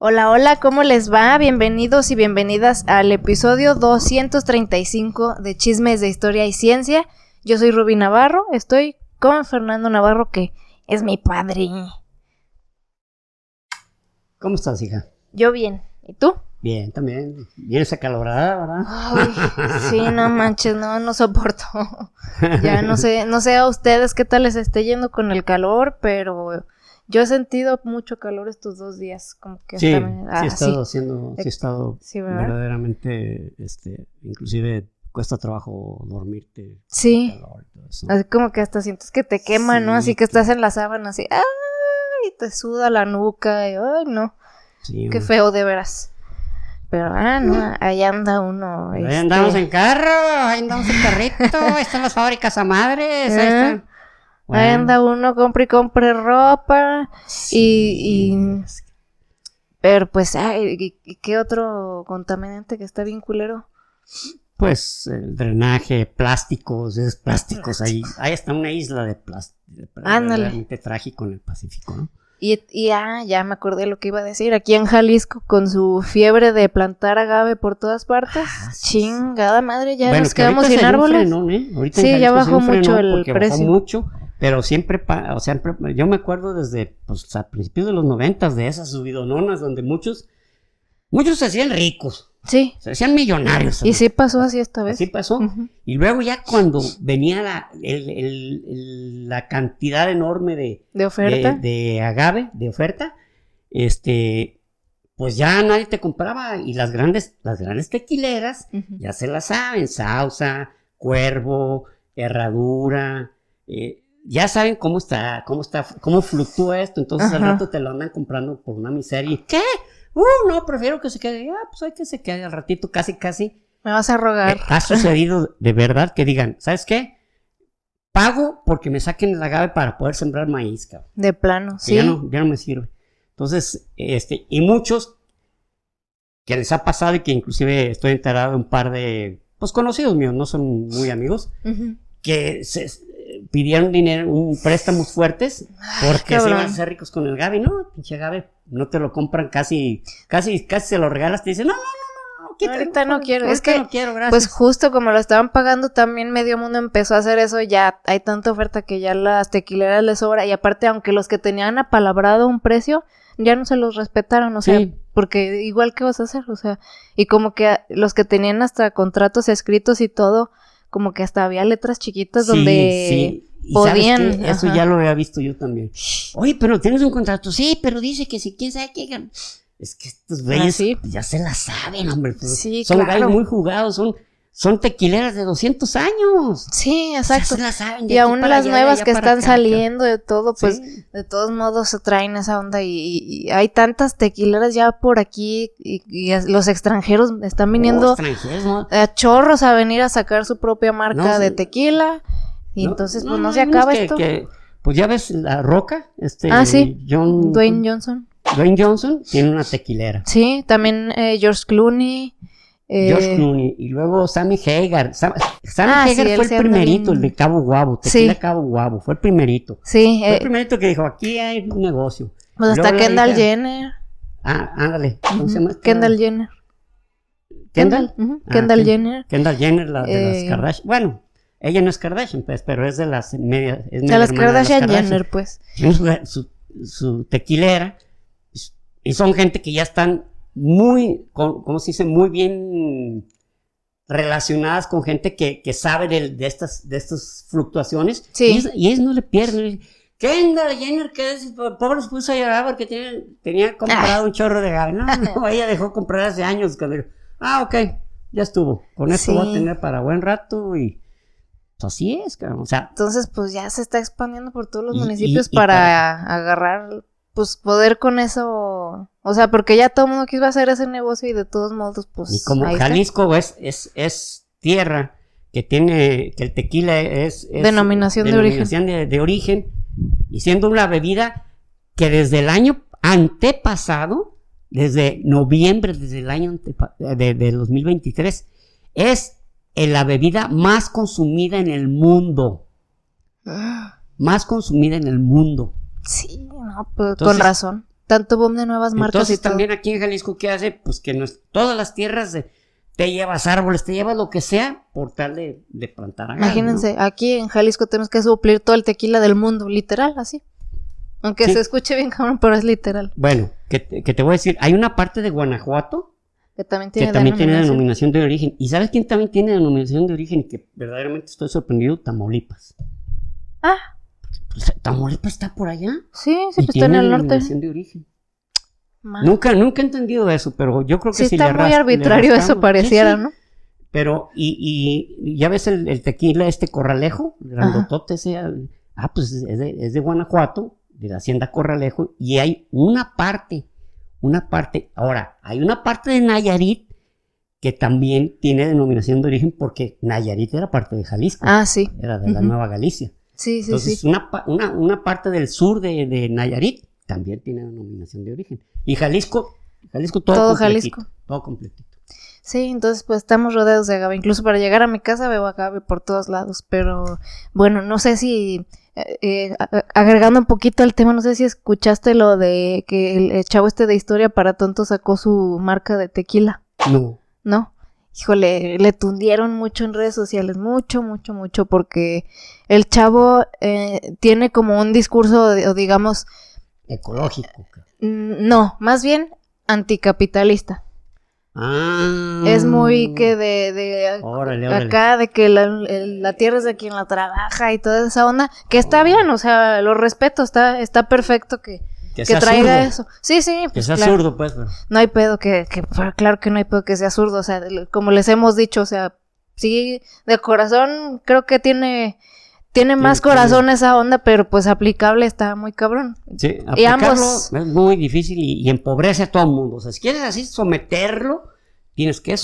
Hola, hola, ¿cómo les va? Bienvenidos y bienvenidas al episodio 235 de Chismes de Historia y Ciencia. Yo soy Ruby Navarro, estoy con Fernando Navarro, que es mi padre. ¿Cómo estás, hija? Yo bien, ¿y tú? Bien, también. Vienes acalorada, ¿verdad? Ay, sí, no manches, no soporto. Ya no sé a ustedes qué tal les esté yendo con el calor, pero yo he sentido mucho calor estos 2 días, como que sí, hasta sí he estado haciendo, sí he estado sí, ¿verdad? verdaderamente, inclusive cuesta trabajo dormirte. Sí, Calor y todo eso. así como que hasta sientes que te quema, Sí, ¿no? Así que estás en la sábana así, ¡ay! Te suda la nuca, y ¡ay, no! Sí, Qué feo, de veras. Pero, no, ahí anda uno. Ahí andamos en carro, ahí andamos en carrito, ahí están las fábricas a madres, ahí están. Bueno. Ahí anda uno, compre ropa, Sí, pero pues, ¿y qué otro contaminante que está bien culero? Pues el drenaje, plásticos, ahí está una isla de plástico, realmente trágico en el Pacífico, ¿no? Y ya me acordé lo que iba a decir. Aquí en Jalisco, con su fiebre de plantar agave por todas partes, chingada madre, ya nos quedamos sin árboles. Frenón, ahorita sí, ya bajó mucho el precio. Bajó mucho, pero siempre, yo me acuerdo desde, pues, a principios de los 90 de esas subidononas donde muchos se hacían ricos. Sí. Se hacían millonarios. Y sí pasó así esta vez. Así pasó. Uh-huh. Y luego ya cuando venía la cantidad enorme de oferta. De agave, de oferta, pues ya nadie te compraba. Y las grandes tequileras, uh-huh, ya se las saben. Sauza, Cuervo, Herradura, ya saben cómo fluctúa esto. Entonces, uh-huh, al rato te lo andan comprando por una miseria. ¿Qué? No, prefiero que se quede. Pues hay que se quede al ratito, casi. Me vas a rogar. Ha sucedido de verdad que digan, ¿sabes qué? Pago porque me saquen el agave para poder sembrar maíz, cabrón. De plano, que sí. Ya no me sirve. Entonces, y muchos que les ha pasado y que inclusive estoy enterado de un par de, pues, conocidos míos, no son muy amigos, uh-huh, que pidieron dinero, préstamos fuertes, porque se iban a hacer ricos con el agave. No, pinche agave, no te lo compran, casi se lo regalas, te dicen, no, ahorita no quiero, es que no quiero, gracias. Pues justo como lo estaban pagando, también medio mundo empezó a hacer eso, ya hay tanta oferta que ya las tequileras les sobra, y aparte, aunque los que tenían apalabrado un precio, ya no se los respetaron, o sea, sí, porque igual, ¿qué vas a hacer? O sea, y como que los que tenían hasta contratos escritos y todo, como que hasta había letras chiquitas, sí, donde podían. ¿Sabes qué? Eso, ajá, ya lo había visto yo también. Oye, pero tienes un contrato, sí, pero dice que si quién sabe qué. Es que estos güeyes ya se la saben, hombre. Sí, son claro, gallos muy jugados, son tequileras de 200 años. Sí, exacto. Ya se la saben. Y aún las nuevas que están saliendo de todo, pues, sí, de todos modos se traen esa onda y hay tantas tequileras ya por aquí y los extranjeros están viniendo a chorros a venir a sacar su propia marca de tequila y entonces pues no se acaba esto. Pues ya ves La Roca, sí, Dwayne Johnson tiene una tequilera. Sí, también George Clooney. Y luego Sammy Hagar. Sammy Hagar fue el primerito, el de Cabo Guabo, tequila, sí, Cabo Guabo, fue el primerito. Sí. Fue el primerito que dijo, aquí hay un negocio. Pues hasta Kendall Jenner. Ándale, ¿cómo se llama? Kendall Jenner. ¿Kendall? Kendall Jenner. Kendall Jenner, la de las Kardashian. Bueno, ella no es Kardashian, pues, pero es de las medias. Es de las Kardashian Jenner, pues. Tiene su tequilera. Y son gente que ya están muy, ¿cómo se dice? Muy bien relacionadas con gente que sabe de estas fluctuaciones. Sí. Y ellos no le pierden. Kendall Jenner, pobre se puso a llorar porque tenía comprado un chorro de agave. No, ella dejó comprar hace años. Cuando dijo, ok, ya estuvo. Con esto voy a tener para buen rato y pues así es, cabrón. O sea, entonces, pues ya se está expandiendo por todos los municipios para agarrar, pues, poder con eso. O sea, porque ya todo el mundo quiso hacer ese negocio y de todos modos, pues. Y como Jalisco es tierra que tiene, que el tequila es denominación de origen, y siendo una bebida que desde el año antepasado, desde noviembre, desde el año de 2023, es la bebida más consumida en el mundo. Más consumida en el mundo. Sí, no, pues entonces, con razón. tanto boom de nuevas marcas. Entonces, y todo. también aquí en Jalisco, ¿qué hace? Pues que todas las tierras te llevas árboles, te llevas lo que sea por tal de plantar agave. Imagínense, ¿no? aquí en Jalisco tenemos que suplir todo el tequila del mundo, literal, así. Aunque se escuche bien cabrón, pero es literal. Bueno, que te voy a decir, hay una parte de Guanajuato que también tiene denominación de origen. ¿Y sabes quién también tiene denominación de origen? Y que verdaderamente estoy sorprendido, Tamaulipas. Ah. Tamaulipas está por allá. Sí, pues está en el norte. Denominación de origen. Nunca he entendido eso, pero yo creo que sí está muy arbitrario eso pareciera, ¿no? Pero, y ya ves el tequila, Corralejo, el grandotote ese, pues es de Guanajuato, de la hacienda Corralejo, y hay una parte, ahora, hay una parte de Nayarit que también tiene denominación de origen porque Nayarit era parte de Jalisco. Ah, sí. Era de la Nueva Galicia. Sí. Entonces, una parte del sur de Nayarit también tiene denominación de origen. Y Jalisco todo Jalisco. Todo completito. Sí, entonces pues estamos rodeados de agave. Incluso para llegar a mi casa veo agave por todos lados. Pero bueno, no sé si, agregando un poquito al tema, no sé si escuchaste lo de que el chavo de Historia para Tontos sacó su marca de tequila. ¿No? Híjole, le tundieron mucho en redes sociales, mucho, porque el chavo tiene como un discurso, digamos... ecológico. No, más bien anticapitalista. Es muy que órale. acá, de que la tierra es de quien la trabaja y toda esa onda, que está bien, o sea, lo respeto, está perfecto que traiga eso. Sí, pues que sea claro. zurdo, pues. Pero... No hay pedo claro que no hay pedo que sea zurdo, o sea, como les hemos dicho, o sea, sí, de corazón creo que tiene más corazón esa onda, pero pues aplicable está muy cabrón. Sí, aplicarlo es muy difícil y empobrece a todo el mundo. O sea, si quieres así someterlo, tienes que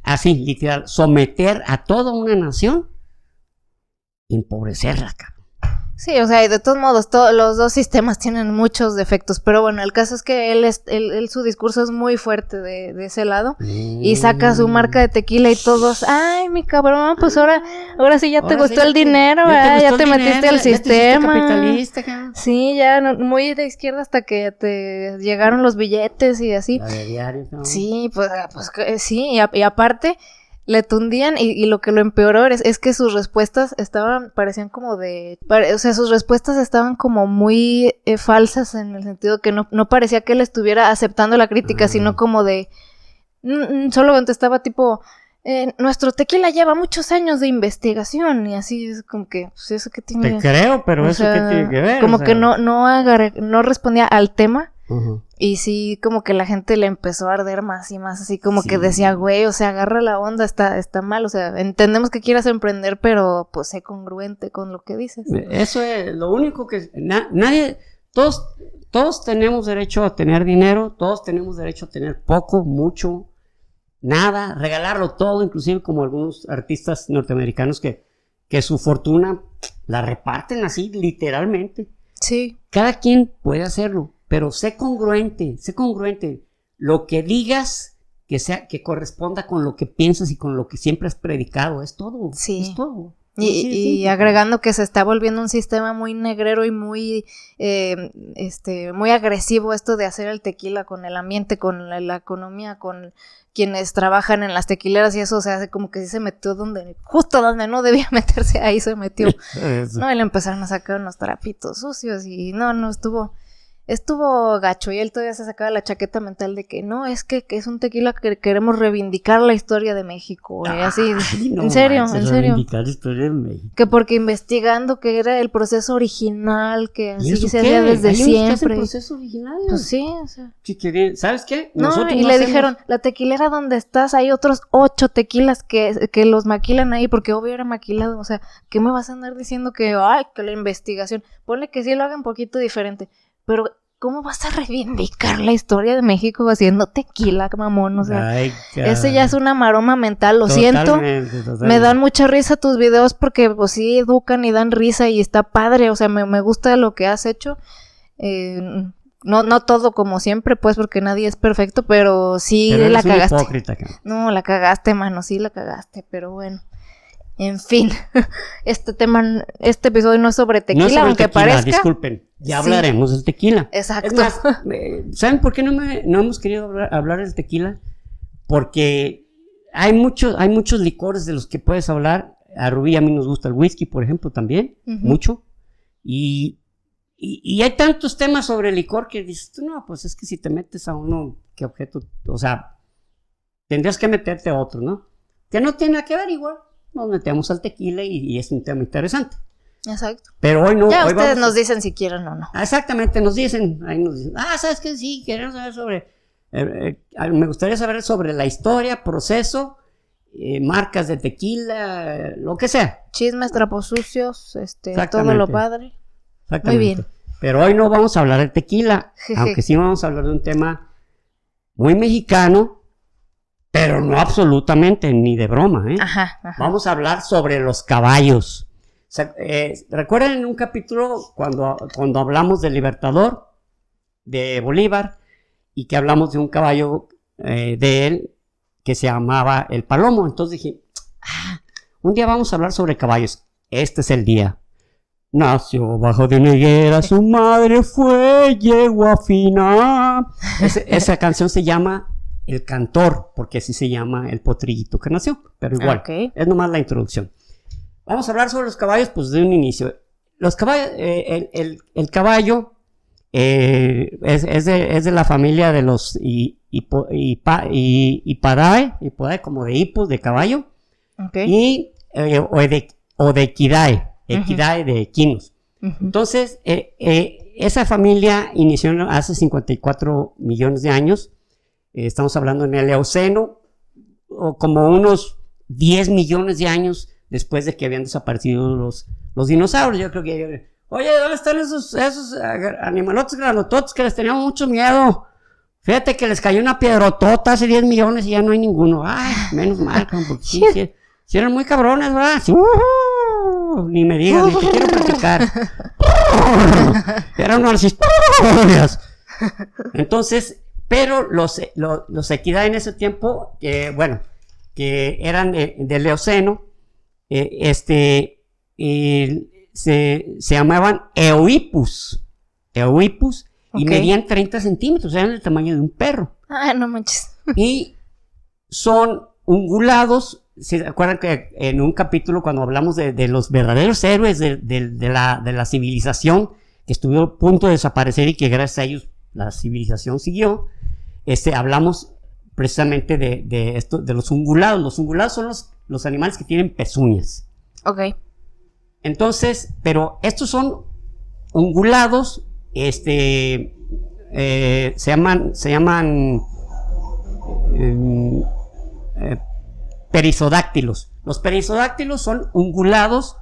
así, literal, someter a toda una nación y empobrecerla, cabrón. Sí, o sea, y de todos modos, los dos sistemas tienen muchos defectos, pero bueno, el caso es que él su discurso es muy fuerte de ese lado, y saca su marca de tequila y todos, ay, mi cabrón, pues ahora sí ya te gustó el dinero, ya te metiste al sistema. Capitalista, cabrón. Sí, ya muy de izquierda hasta que te llegaron los billetes y así. La de diario, ¿no? Sí, pues sí, y aparte... le tundían y lo que lo empeoró es que sus respuestas parecían como o sea, sus respuestas estaban como muy falsas en el sentido que no parecía que él estuviera aceptando la crítica, sino como de, solo contestaba tipo, nuestro tequila lleva muchos años de investigación y así es como que, pues eso que tiene... Te creo, pero eso qué tiene que ver. Como que no respondía al tema. Y sí, como que la gente le empezó a arder más y más, así como que decía, güey, o sea, agarra la onda, está mal, o sea, entendemos que quieras emprender, pero pues sé congruente con lo que dices. Eso es lo único que nadie, todos tenemos derecho a tener dinero, todos tenemos derecho a tener poco, mucho, nada, regalarlo todo, inclusive como algunos artistas norteamericanos que su fortuna la reparten así, literalmente. Sí. Cada quien puede hacerlo. Pero sé congruente. Lo que digas que corresponda con lo que piensas y con lo que siempre has predicado. Es todo. Sí. Es todo. Y agregando que se está volviendo un sistema muy negrero y muy muy agresivo esto de hacer el tequila con el ambiente, con la economía, con quienes trabajan en las tequileras y eso, o sea, hace como que sí se metió justo donde no debía meterse, ahí se metió. No, y le empezaron a sacar unos trapitos sucios y no estuvo gacho y él todavía se sacaba la chaqueta mental de que no, es que es un tequila que queremos reivindicar la historia de México, así, en serio. Reivindicar la historia de México. Que porque investigando que era el proceso original, que así se hacía desde siempre. ¿El proceso original? Pues sí, o sea. ¿Sabes qué? Le dijeron, la tequilera donde estás hay otros 8 tequilas que los maquilan ahí, porque obvio era maquilado, o sea, ¿qué me vas a andar diciendo que la investigación? Ponle que sí lo hagan un poquito diferente. Pero, ¿cómo vas a reivindicar la historia de México haciendo tequila, mamón? O sea, ese ya es una maroma mental, lo siento. Me dan mucha risa tus videos porque, pues sí, educan y dan risa y está padre. O sea, me gusta lo que has hecho. No todo como siempre, pues, porque nadie es perfecto, pero sí la cagaste. Hipócrita, no, la cagaste, mano, sí la cagaste, pero bueno. En fin, este episodio no es sobre tequila, aunque parezca. Disculpen, ya hablaremos del tequila. Exacto. Es más, ¿saben por qué no hemos querido hablar del tequila? Porque hay muchos licores de los que puedes hablar. A Rubí a mí nos gusta el whisky, por ejemplo, también, mucho. Y hay tantos temas sobre el licor que dices, no, pues es que si te metes a uno, ¿qué objeto? O sea, tendrías que meterte a otro, ¿no? Que no tiene nada que ver igual. Nos metemos al tequila y es un tema interesante. Exacto. Pero hoy no. Ya hoy ustedes nos dicen si quieren o no. Exactamente, nos dicen, ¿sabes qué? Sí, queremos saber sobre, me gustaría saber sobre la historia, proceso, marcas de tequila, lo que sea. Chismes, trapos sucios, todo lo padre. Exactamente. Muy bien. Pero hoy no vamos a hablar de tequila, aunque sí vamos a hablar de un tema muy mexicano, pero no absolutamente, ni de broma, ¿eh? Ajá. Vamos a hablar sobre los caballos. ¿Recuerdan en un capítulo cuando hablamos del Libertador, de Bolívar, y que hablamos de un caballo de él que se llamaba el Palomo? Entonces dije, un día vamos a hablar sobre caballos. Este es el día. Nació bajo de una higuera, su madre fue yegua fina. Esa canción se llama El Cantor, porque así se llama el potrillito que nació, pero igual, es nomás la introducción. Vamos a hablar sobre los caballos, pues de un inicio. Los caballos, el caballo es de la familia de los Hipadae, como de hipos, de caballo, o de Equidae, de equinos. Entonces, esa familia inició hace 54 millones de años. Estamos hablando en el Eoceno, o como unos 10 millones de años después de que habían desaparecido los dinosaurios. Yo creo que, oye, ¿dónde están esos animalotes grandototes que les teníamos mucho miedo? Fíjate que les cayó una piedrotota hace 10 millones y ya no hay ninguno. Ay, menos mal, porque sí eran muy cabrones, ¿verdad? Sí, ni me digas, ni te quiero platicar. Eran unas historias. Entonces, pero los Equidae en ese tiempo, que eran del Eoceno, se llamaban Eohippus, y medían 30 centímetros, eran del tamaño de un perro. Ah, no manches. Y son ungulados. ¿Se acuerdan que en un capítulo cuando hablamos de los verdaderos héroes de la civilización que estuvo a punto de desaparecer y que gracias a ellos la civilización siguió, hablamos precisamente de esto, de los ungulados? Los ungulados son los animales que tienen pezuñas. Ok. Entonces, pero estos son ungulados, se llaman perisodáctilos. Los perisodáctilos son ungulados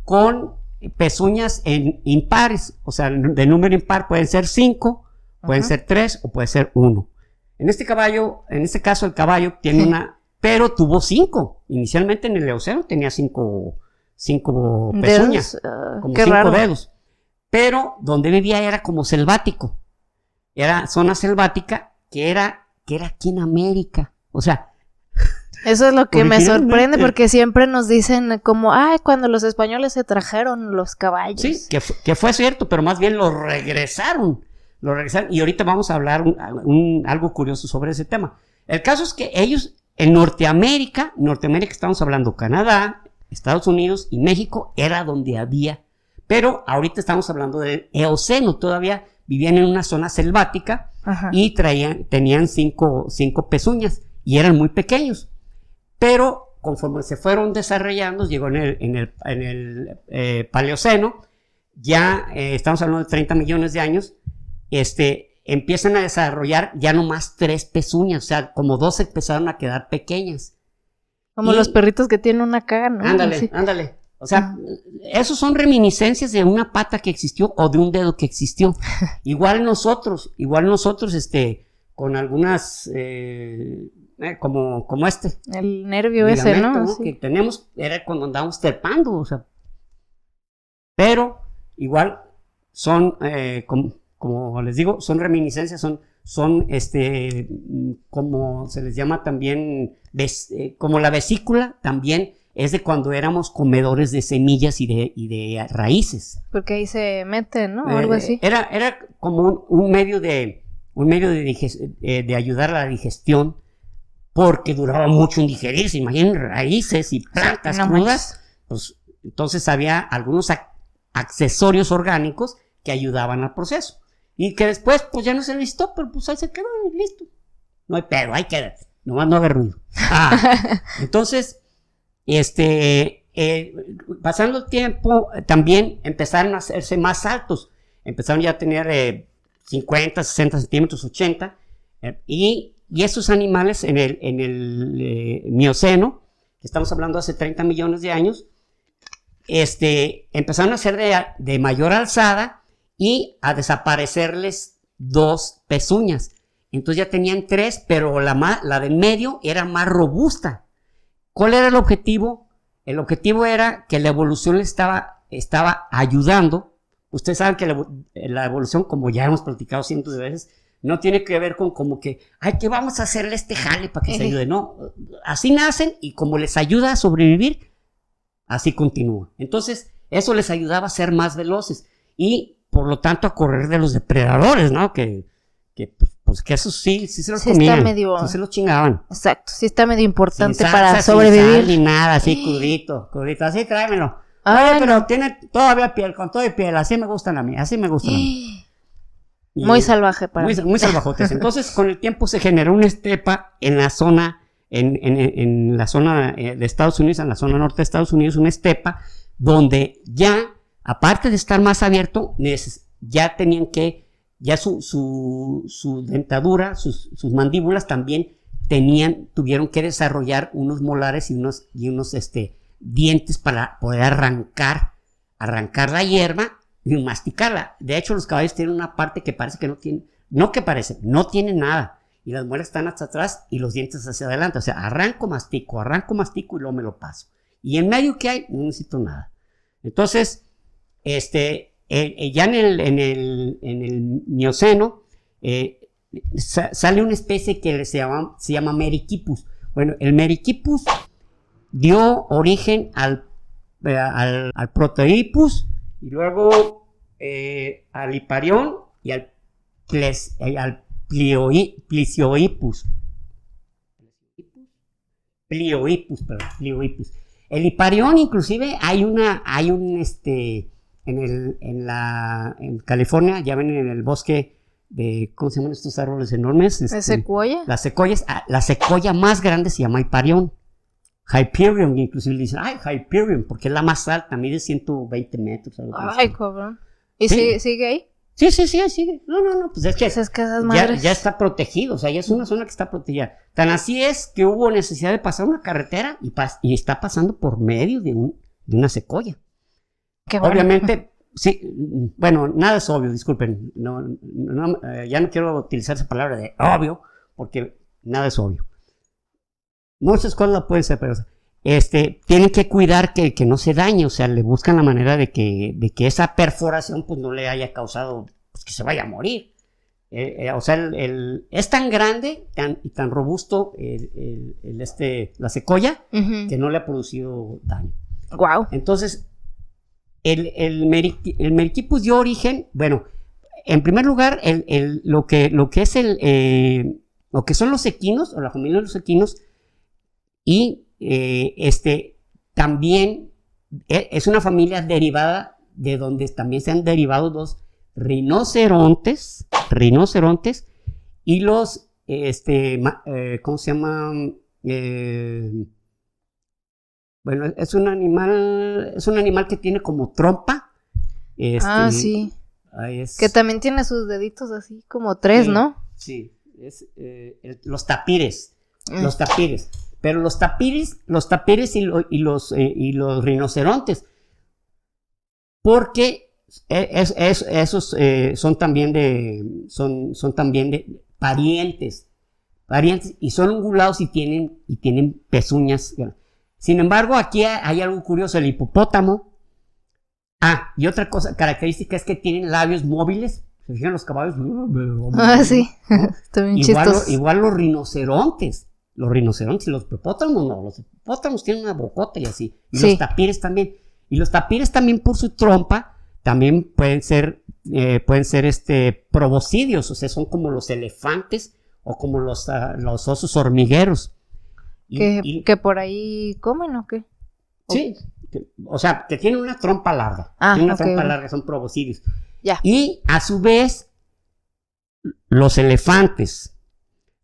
con pezuñas impares, o sea, de número impar. Pueden ser 5, pueden ser 3 o puede ser 1. En este caso el caballo tiene una, pero tuvo 5. Inicialmente en el Eoceno tenía 5 pezuñas, como 5 dedos. Pero donde vivía era como selvático. Era zona selvática que era aquí en América. O sea, eso es lo que me sorprende, porque siempre nos dicen como, cuando los españoles se trajeron los caballos. Sí, que fue cierto, pero más bien los regresaron. Y ahorita vamos a hablar algo curioso sobre ese tema. El caso es que ellos en Norteamérica estamos hablando Canadá, Estados Unidos y México, era donde había. Pero ahorita estamos hablando del Eoceno, todavía vivían en una zona selvática. Y tenían 5 pezuñas y eran muy pequeños. Pero conforme se fueron desarrollando, llegó en el Paleoceno, ya estamos hablando de 30 millones de años, empiezan a desarrollar ya nomás 3 pezuñas, o sea, como 2 empezaron a quedar pequeñas. Como los perritos que tienen una caga, ¿no? Ándale. O sea, esos son reminiscencias de una pata que existió o de un dedo que existió. Igual nosotros, con algunas, como el nervio ese, ¿no? Sí. Que tenemos, era cuando andábamos trepando, o sea. Pero, igual, son, como les digo, son reminiscencias, son como se les llama también, como la vesícula, también es de cuando éramos comedores de semillas y de raíces. Porque ahí se meten, ¿no? O algo así. Era como un medio de ayudar a la digestión, porque duraba mucho en digerirse. Imaginen raíces y plantas crudas. Pues entonces había algunos accesorios orgánicos que ayudaban al proceso. Y que después, pues ya no se necesitó, pero pues ahí se quedó y listo. No hay pedo, ahí queda. Nomás no haga ruido. Entonces, pasando el tiempo, también empezaron a hacerse más altos. Empezaron ya a tener 50, 60 centímetros, 80. Y esos animales en el Mioceno, que estamos hablando hace 30 millones de años, empezaron a ser de mayor alzada y a desaparecerles 2 pezuñas. Entonces ya tenían 3, pero la del medio era más robusta. ¿Cuál era el objetivo? El objetivo era que la evolución le estaba ayudando. Ustedes saben que la evolución, como ya hemos platicado cientos de veces, no tiene que ver con como que, que vamos a hacerle este jale para que se ayude. No, así nacen y como les ayuda a sobrevivir, así continúa. Entonces, eso les ayudaba a ser más veloces y, por lo tanto, a correr de los depredadores, ¿no? Que eso sí se los comían, sí se los chingaban. Exacto, sí está medio importante para sobrevivir. Sin sal ni nada, así crudito, así tráemelo. Oye, pero tiene todavía piel, con todo y piel, así me gustan a mí. Muy salvaje muy salvajotes. Entonces, con el tiempo se generó una estepa en la zona, en la zona de Estados Unidos, en la zona norte de Estados Unidos, una estepa donde ya, aparte de estar más abierto, ya tenían que, ya su dentadura, sus mandíbulas también tuvieron que desarrollar unos molares y unos dientes para poder arrancar la hierba y masticarla. De hecho, los caballos tienen una parte que parece que no tiene, no tiene nada. Y las muelas están hasta atrás y los dientes hacia adelante. O sea, arranco, mastico y luego me lo paso. Y en medio que hay, no necesito nada. Entonces, ya en el Mioceno, sale una especie que se llama Merychippus. Bueno, el Merychippus dio origen al Protohippus y luego al Hiparión y al Pliohippus. Pliohippus. El Hiparión, inclusive, en California, ya ven en el bosque de, ¿cómo se llaman estos árboles enormes? ¿Es secuoya? Las secuoyas, la secuoya más grande se llama Hiparión. Hyperion, inclusive le dicen, Hyperion, porque es la más alta, mide 120 metros. Cabrón. ¿Y sigue ahí? Sí, sigue. No, pues es que esas madres ya está protegido, o sea, ya es una zona que está protegida. Tan así es que hubo necesidad de pasar una carretera y está pasando por medio de una secuoya. Qué bueno. Obviamente, sí, bueno, nada es obvio, disculpen, ya no quiero utilizar esa palabra de obvio, porque nada es obvio. Muchas cosas la pueden ser, pero tienen que cuidar que no se dañe, o sea, le buscan la manera de que esa perforación pues no le haya causado pues, que se vaya a morir. O sea, es tan grande y tan robusto la secuoya que no le ha producido daño. Wow. Entonces, el Merychippus dio origen, bueno, en primer lugar, lo que son los equinos, o la familia de los equinos, y también es una familia derivada de donde también se han derivado los rinocerontes y los ¿cómo se llama? Bueno, es un animal que tiene como trompa. Sí. Que también tiene sus deditos así como 3, sí, ¿no? Sí, los tapires. Los tapires. Pero los tapires y los rinocerontes, porque esos son también de parientes y son ungulados y tienen pezuñas. Sin embargo, aquí hay algo curioso, el hipopótamo. Y otra cosa característica es que tienen labios móviles. ¿Se fijan los caballos? Sí, está bien chistoso. Igual los rinocerontes. Los rinocerontes y los hipopótamos no, los hipopótamos tienen una bocota y así, y Sí. los tapires también. Y los tapires también por su trompa, también pueden ser proboscidios, o sea, son como los elefantes o como los osos hormigueros. Que por ahí comen o qué. Sí, o sea, que tienen una trompa larga. Ah, tienen una ok, trompa ok. larga, son proboscidios. Ya. Y a su vez, los elefantes,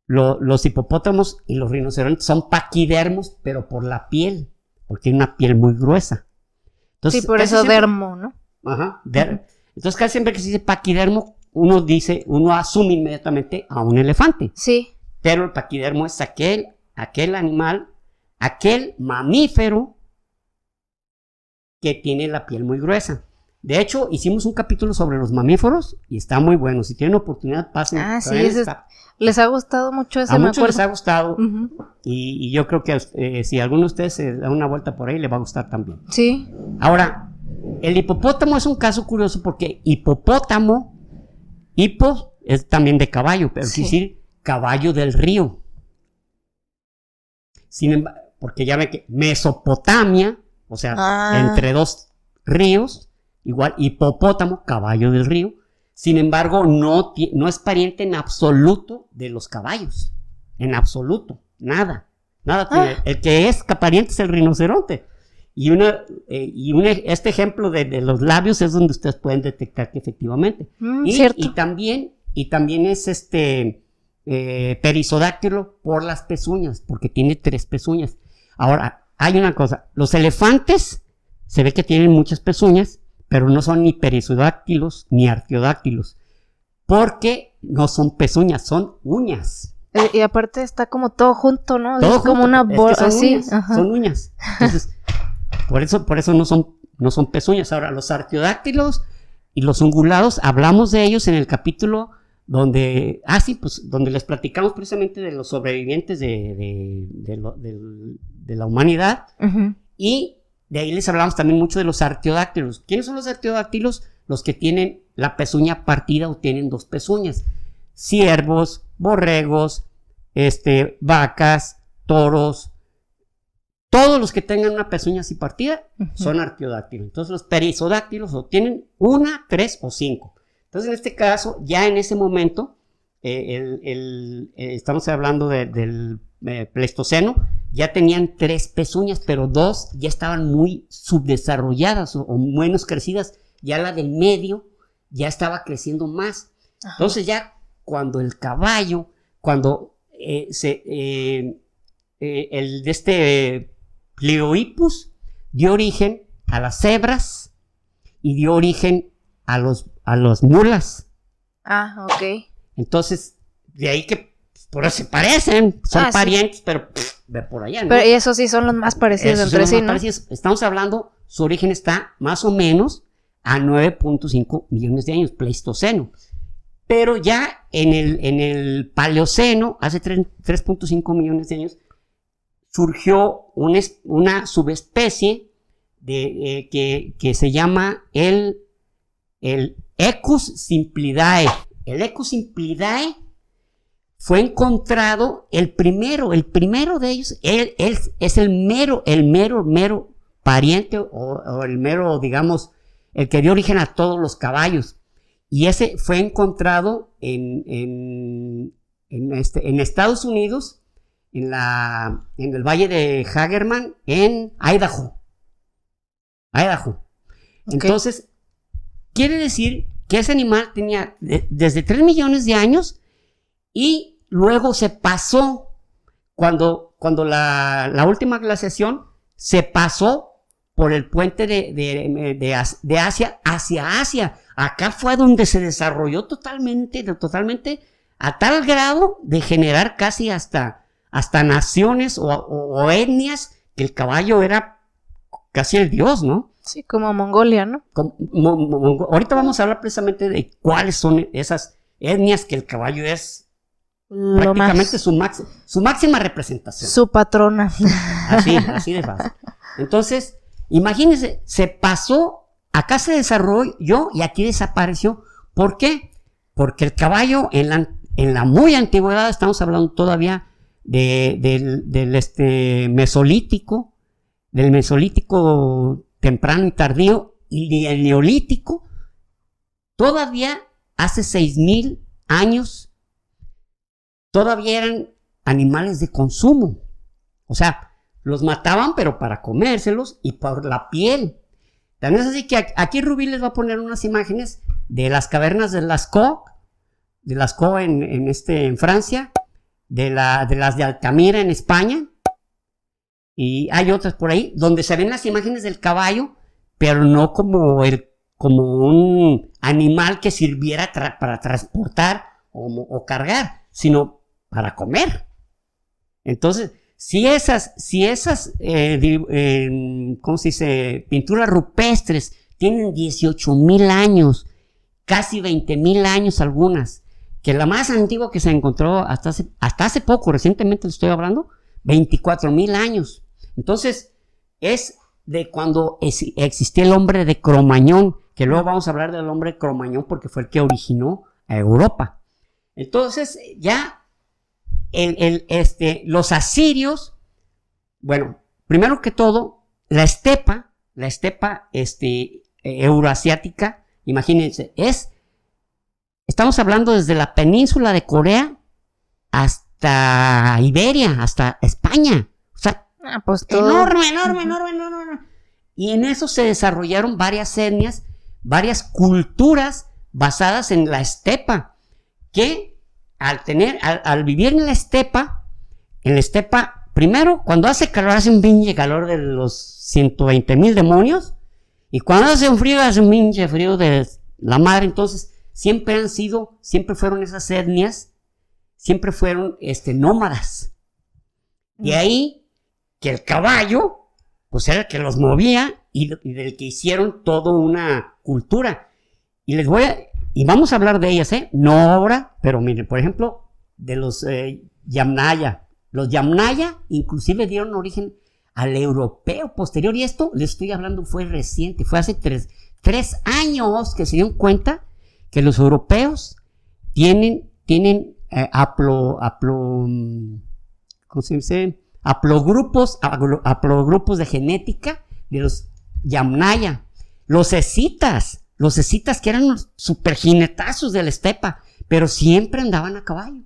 los hipopótamos y los rinocerontes son paquidermos, pero por la piel, porque tienen una piel muy gruesa. Entonces, Sí, por casi eso siempre- dermo, ¿no? Ajá, entonces casi siempre que se dice paquidermo, uno asume inmediatamente a un elefante. Sí. Pero el paquidermo es aquel animal, aquel mamífero que tiene la piel muy gruesa. De hecho, hicimos un capítulo sobre los mamíferos y está muy bueno. Si tienen oportunidad, pasen. Ah, sí, Todavía ese está. les ha gustado mucho ese, A me muchos les acuerdo. ha gustado Ujú. y yo creo que si alguno de ustedes se da una vuelta por ahí, le va a gustar también. Sí. Ahora, el hipopótamo es un caso curioso porque hipo es también de caballo, pero Sí. quiere decir caballo del río. Sin embargo, porque ya ve que Mesopotamia, o sea, entre dos ríos, igual hipopótamo, caballo del río. Sin embargo, no es pariente en absoluto de los caballos. En absoluto, nada. Nada. El que es pariente es el rinoceronte. Este ejemplo de los labios es donde ustedes pueden detectar que efectivamente. Cierto. Y también es perisodáctilo por las pezuñas, porque tiene 3 pezuñas. Ahora, hay una cosa, los elefantes se ve que tienen muchas pezuñas, pero no son ni perisodáctilos ni artiodáctilos, porque no son pezuñas, son uñas. Y aparte está como todo junto, ¿no? Todo es como junto, una es que bola son así. uñas, Ajá. son uñas. Entonces, por eso no son pezuñas. Ahora, los artiodáctilos y los ungulados, hablamos de ellos en el capítulo donde les platicamos precisamente de los sobrevivientes de la humanidad. Ujú. Y de ahí les hablamos también mucho de los artiodáctilos. ¿Quiénes son los artiodáctilos? Los que tienen la pezuña partida o tienen 2 pezuñas. Ciervos, borregos, vacas, toros. Todos los que tengan una pezuña así partida son artiodáctilos. Entonces los perisodáctilos o tienen 1, 3 o 5. Entonces en este caso, ya en ese momento, estamos hablando del Pleistoceno, ya tenían 3 pezuñas, pero 2 ya estaban muy subdesarrolladas o menos crecidas. Ya la del medio ya estaba creciendo más. Ajá. Entonces ya cuando el caballo, el de Pliohippus dio origen a las cebras y dio origen a los mulas. Ah, ok. Entonces, de ahí que por eso se parecen, son parientes, sí. Pero ve por allá, ¿no? Pero esos sí son los más parecidos entre sí, ¿no? Estamos hablando, su origen está más o menos a 9.5 millones de años, Pleistoceno. Pero ya en el Paleoceno, hace 3.5 millones de años, surgió una subespecie que se llama el Equus simplidae. El Equus simplidae fue encontrado el primero de ellos. Él es el mero pariente o el mero, digamos, el que dio origen a todos los caballos. Y ese fue encontrado en Estados Unidos, en el valle de Hagerman, en Idaho. Okay. Entonces, quiere decir que ese animal tenía desde 3 millones de años y luego se pasó, cuando la última glaciación, se pasó por el puente de Asia hacia Asia. Acá fue donde se desarrolló totalmente a tal grado de generar casi hasta naciones o etnias, que el caballo era casi el dios, ¿no? Sí, como Mongolia, ¿no? Ahorita vamos a hablar precisamente de cuáles son esas etnias que el caballo es prácticamente su máxima representación. Su patrona. Así de fácil. Entonces, imagínense, se pasó, acá se desarrolló y aquí desapareció. ¿Por qué? Porque el caballo en la muy antigüedad, estamos hablando todavía del Mesolítico, del Mesolítico temprano y tardío, y el Neolítico, todavía hace 6,000 años, todavía eran animales de consumo. O sea, los mataban, pero para comérselos y por la piel. También es así que aquí Rubí les va a poner unas imágenes de las cavernas de Lascaux, en Francia, de las de Altamira en España, y hay otras por ahí, donde se ven las imágenes del caballo, pero no como un animal que sirviera para transportar o cargar, sino para comer. Entonces, si esas ¿cómo se dice? Pinturas rupestres tienen 18,000 años, casi 20,000 años algunas, que la más antigua que se encontró hasta hace poco, recientemente le estoy hablando, 24,000 años. Entonces, es de cuando existía el hombre de Cromañón, que luego vamos a hablar del hombre de Cromañón porque fue el que originó a Europa. Entonces, ya los asirios, bueno, primero que todo, la estepa euroasiática, imagínense, estamos hablando desde la península de Corea hasta Iberia, hasta España. O sea, pues todo. enorme. Y en eso se desarrollaron varias etnias, varias culturas basadas en la estepa, que al vivir en la estepa, primero, cuando hace calor, hace un pinche calor de los 120,000 demonios, y cuando hace un pinche frío de la madre. Entonces, siempre fueron esas etnias, siempre fueron nómadas. De ahí que el caballo, pues era el que los movía y del que hicieron toda una cultura. Y vamos a hablar de ellas, no ahora, pero miren, por ejemplo, de los Yamnaya. Los Yamnaya inclusive dieron origen al europeo posterior, y esto les estoy hablando fue reciente, fue hace 3 años que se dieron cuenta que los europeos tienen ¿cómo se dice? Haplogrupos de genética de los Yamnaya. Los escitas que eran los superjinetazos de la estepa, pero siempre andaban a caballo.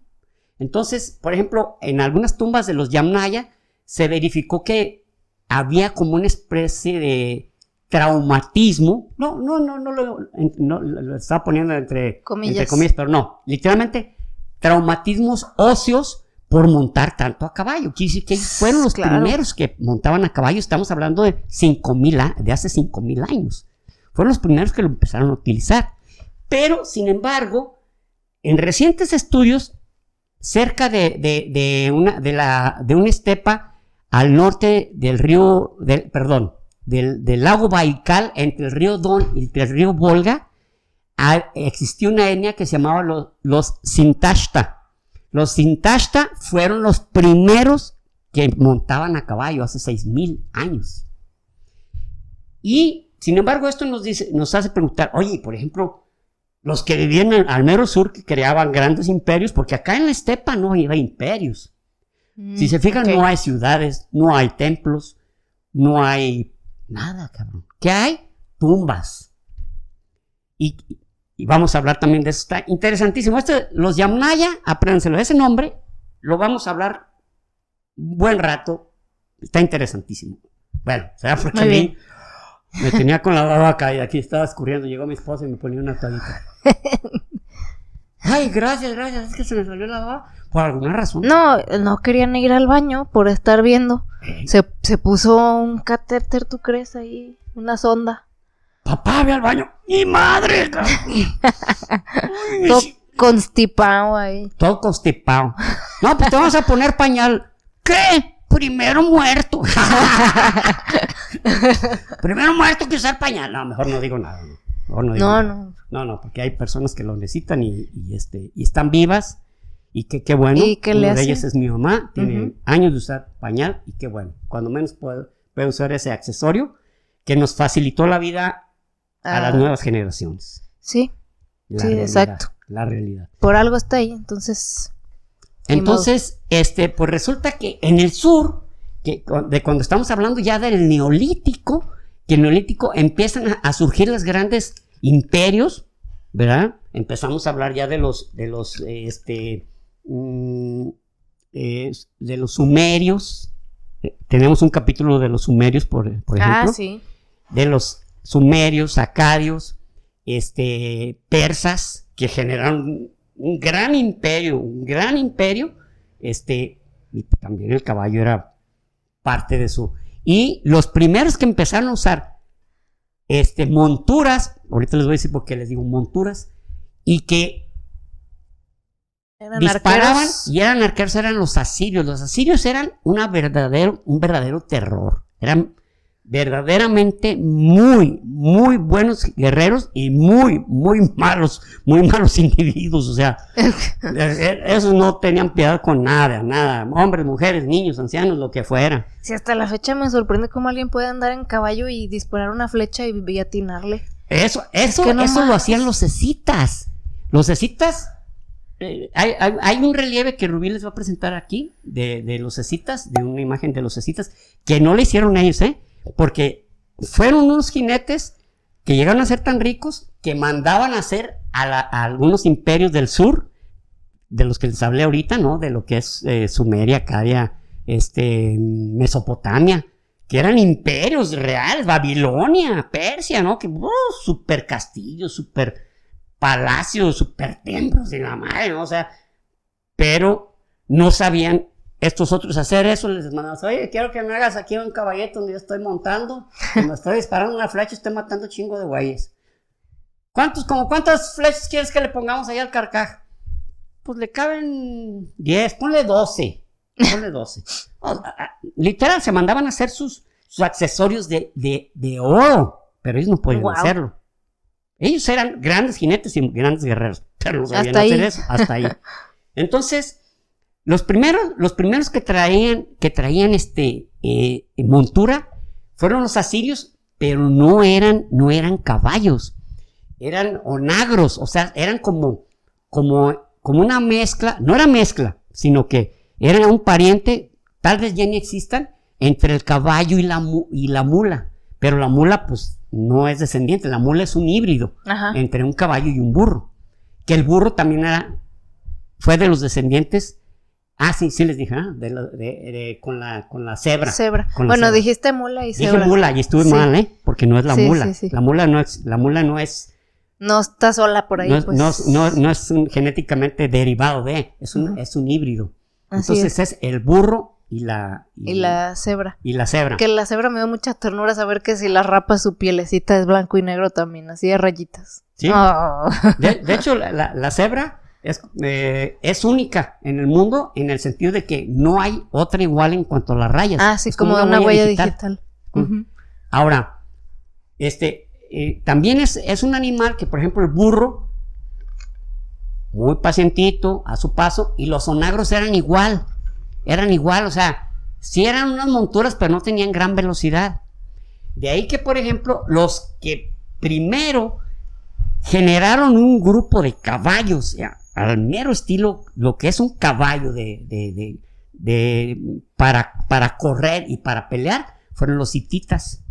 Entonces, por ejemplo, en algunas tumbas de los Yamnaya se verificó que había como una especie de traumatismo. No lo estaba poniendo entre comillas, pero no, literalmente traumatismos óseos por montar tanto a caballo. Quiere decir que ellos fueron los primeros que montaban a caballo. Estamos hablando de hace 5,000 años. Fueron los primeros que lo empezaron a utilizar. Pero, sin embargo, en recientes estudios, cerca de una estepa al norte del lago Baikal, entre el río Don y el río Volga, existió una etnia que se llamaba los Sintashta. Los Sintashta fueron los primeros que montaban a caballo hace 6,000 años. Y, sin embargo, esto nos hace preguntar, oye, por ejemplo, los que vivían al mero sur, que creaban grandes imperios, porque acá en la estepa no había imperios. Si se fijan, no hay ciudades, no hay templos, no hay nada, cabrón. ¿Qué hay? Tumbas. Y vamos a hablar también de eso. Está interesantísimo. Los Yamnaya, apréndenselo. Ese nombre lo vamos a hablar un buen rato. Está interesantísimo. Bueno, será porque a mí me tenía con la baba caída. Aquí estaba escurriendo. Llegó mi esposa y me ponía una toallita. Ay, gracias. Es que se me salió la baba por alguna razón. No querían ir al baño por estar viendo. Se puso un catéter, ¿tú crees? Ahí, una sonda. Papá, ve al baño. ¡Mi madre! Todo constipado ahí. Todo constipado. No, pues te vamos a poner pañal. ¿Qué? Primero muerto. Primero muerto que usar pañal. No, mejor no digo nada. No, porque hay personas que lo necesitan y están vivas. Y qué bueno. ¿Y qué le Una hace? de ellas es mi mamá. Tiene años de usar pañal y qué bueno. Cuando menos puede usar ese accesorio que nos facilitó la vida a las nuevas generaciones. Sí, exacto. La realidad. Por algo está ahí, entonces. Entonces, pues resulta que en el sur, de cuando estamos hablando ya del Neolítico, que en el Neolítico empiezan a surgir los grandes imperios, ¿verdad? Empezamos a hablar ya de los sumerios. Tenemos un capítulo de los sumerios, por ejemplo. Sí. De los sumerios, acadios, persas, que generaron un gran imperio, y también el caballo era parte de su... Y los primeros que empezaron a usar monturas, ahorita les voy a decir por qué les digo monturas, y que disparaban y eran arqueros, eran los asirios. Los asirios eran un verdadero terror. Eran verdaderamente muy, muy buenos guerreros y muy, muy malos individuos. O sea, esos no tenían piedad con nada. Hombres, mujeres, niños, ancianos, lo que fuera. Sí, hasta la fecha me sorprende cómo alguien puede andar en caballo y disparar una flecha y atinarle. Eso lo hacían los escitas. Los escitas, hay un relieve que Rubí les va a presentar aquí de los escitas, de una imagen de los escitas, que no le hicieron ellos, porque fueron unos jinetes que llegaron a ser tan ricos que mandaban a hacer a algunos imperios del sur, de los que les hablé ahorita, ¿no? De lo que es Sumeria, Acadia, Mesopotamia, que eran imperios reales, Babilonia, Persia, ¿no? Que super castillos, super palacios, super templos de la madre, ¿no? O sea, pero no sabían estos otros hacer eso. Les mandaban, oye, quiero que me hagas aquí un caballete donde yo estoy montando, cuando estoy disparando una flecha, estoy matando chingo de güeyes. ¿Cuántas flechas quieres que le pongamos ahí al carcaj? Pues le caben 10, ponle 12. Literal, se mandaban a hacer sus accesorios de oro, pero ellos no podían hacerlo. Ellos eran grandes jinetes y grandes guerreros, pero no sabían hacer eso, hasta ahí. Entonces, los primeros que traían montura fueron los asirios, pero no eran caballos, eran onagros, o sea, eran como una mezcla, no era mezcla, sino que era un pariente, tal vez ya ni existan, entre el caballo y la mula, pero la mula pues no es descendiente, la mula es un híbrido entre un caballo y un burro, que el burro también fue de los descendientes. Sí les dije, con la cebra. Bueno, dijiste mula y cebra. Dije mula y estuve mal, porque no es la mula. Sí. La mula no es. No está sola por ahí, no es genéticamente derivado es un híbrido. Entonces es el burro y la cebra. Y la cebra. Que la cebra me dio mucha ternura saber que si la rapas su pielecita es blanco y negro también, así de rayitas. Sí. Oh. De hecho, la cebra es única en el mundo, en el sentido de que no hay otra igual en cuanto a las rayas. Sí, como una huella digital. Uh-huh. Ahora, también es un animal que, por ejemplo, el burro, muy pacientito, a su paso, y los onagros eran igual, o sea, sí eran unas monturas, pero no tenían gran velocidad. De ahí que, por ejemplo, los que primero generaron un grupo de caballos, al mero estilo, lo que es un caballo para correr y para pelear, fueron los hititas.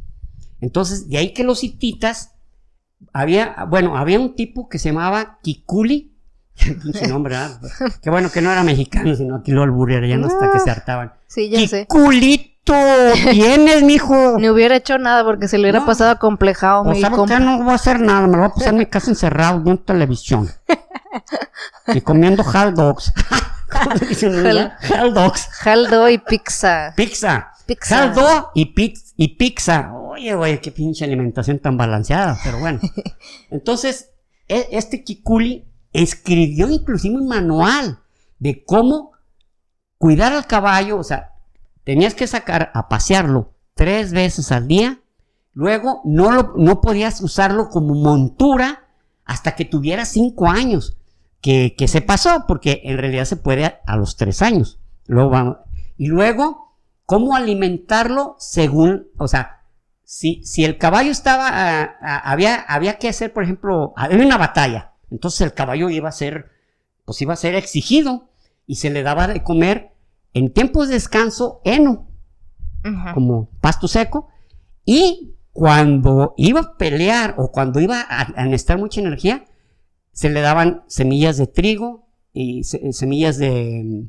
Entonces, de ahí que los hititas, había un tipo que se llamaba Kikuli, pinche nombre, ¿verdad? Qué bueno que no era mexicano, sino aquí lo alburearían hasta que se hartaban. Sí, ya sé. ¡Kikulito! ¿Tienes, mijo? Ni hubiera hecho nada porque se le hubiera pasado acomplejado. O sea, que no voy a hacer nada, me lo voy a pasar en mi casa encerrado viendo televisión. Y comiendo hot dogs. Hot dogs. Jaldo y pizza. Caldo y pizza. Oye, qué pinche alimentación tan balanceada, pero bueno. Entonces, este Kikuli escribió inclusive un manual de cómo cuidar al caballo. O sea, tenías que sacar a pasearlo 3 veces al día. Luego, no podías usarlo como montura hasta que tuviera 5 años. Que se pasó, porque en realidad se puede a los 3 años. Y luego, cómo alimentarlo según, o sea, si el caballo estaba, había que hacer, por ejemplo, había una batalla, entonces el caballo iba a ser exigido, y se le daba de comer en tiempos de descanso heno, como pasto seco, y cuando iba a pelear o cuando iba a necesitar mucha energía, se le daban semillas de trigo y semillas de,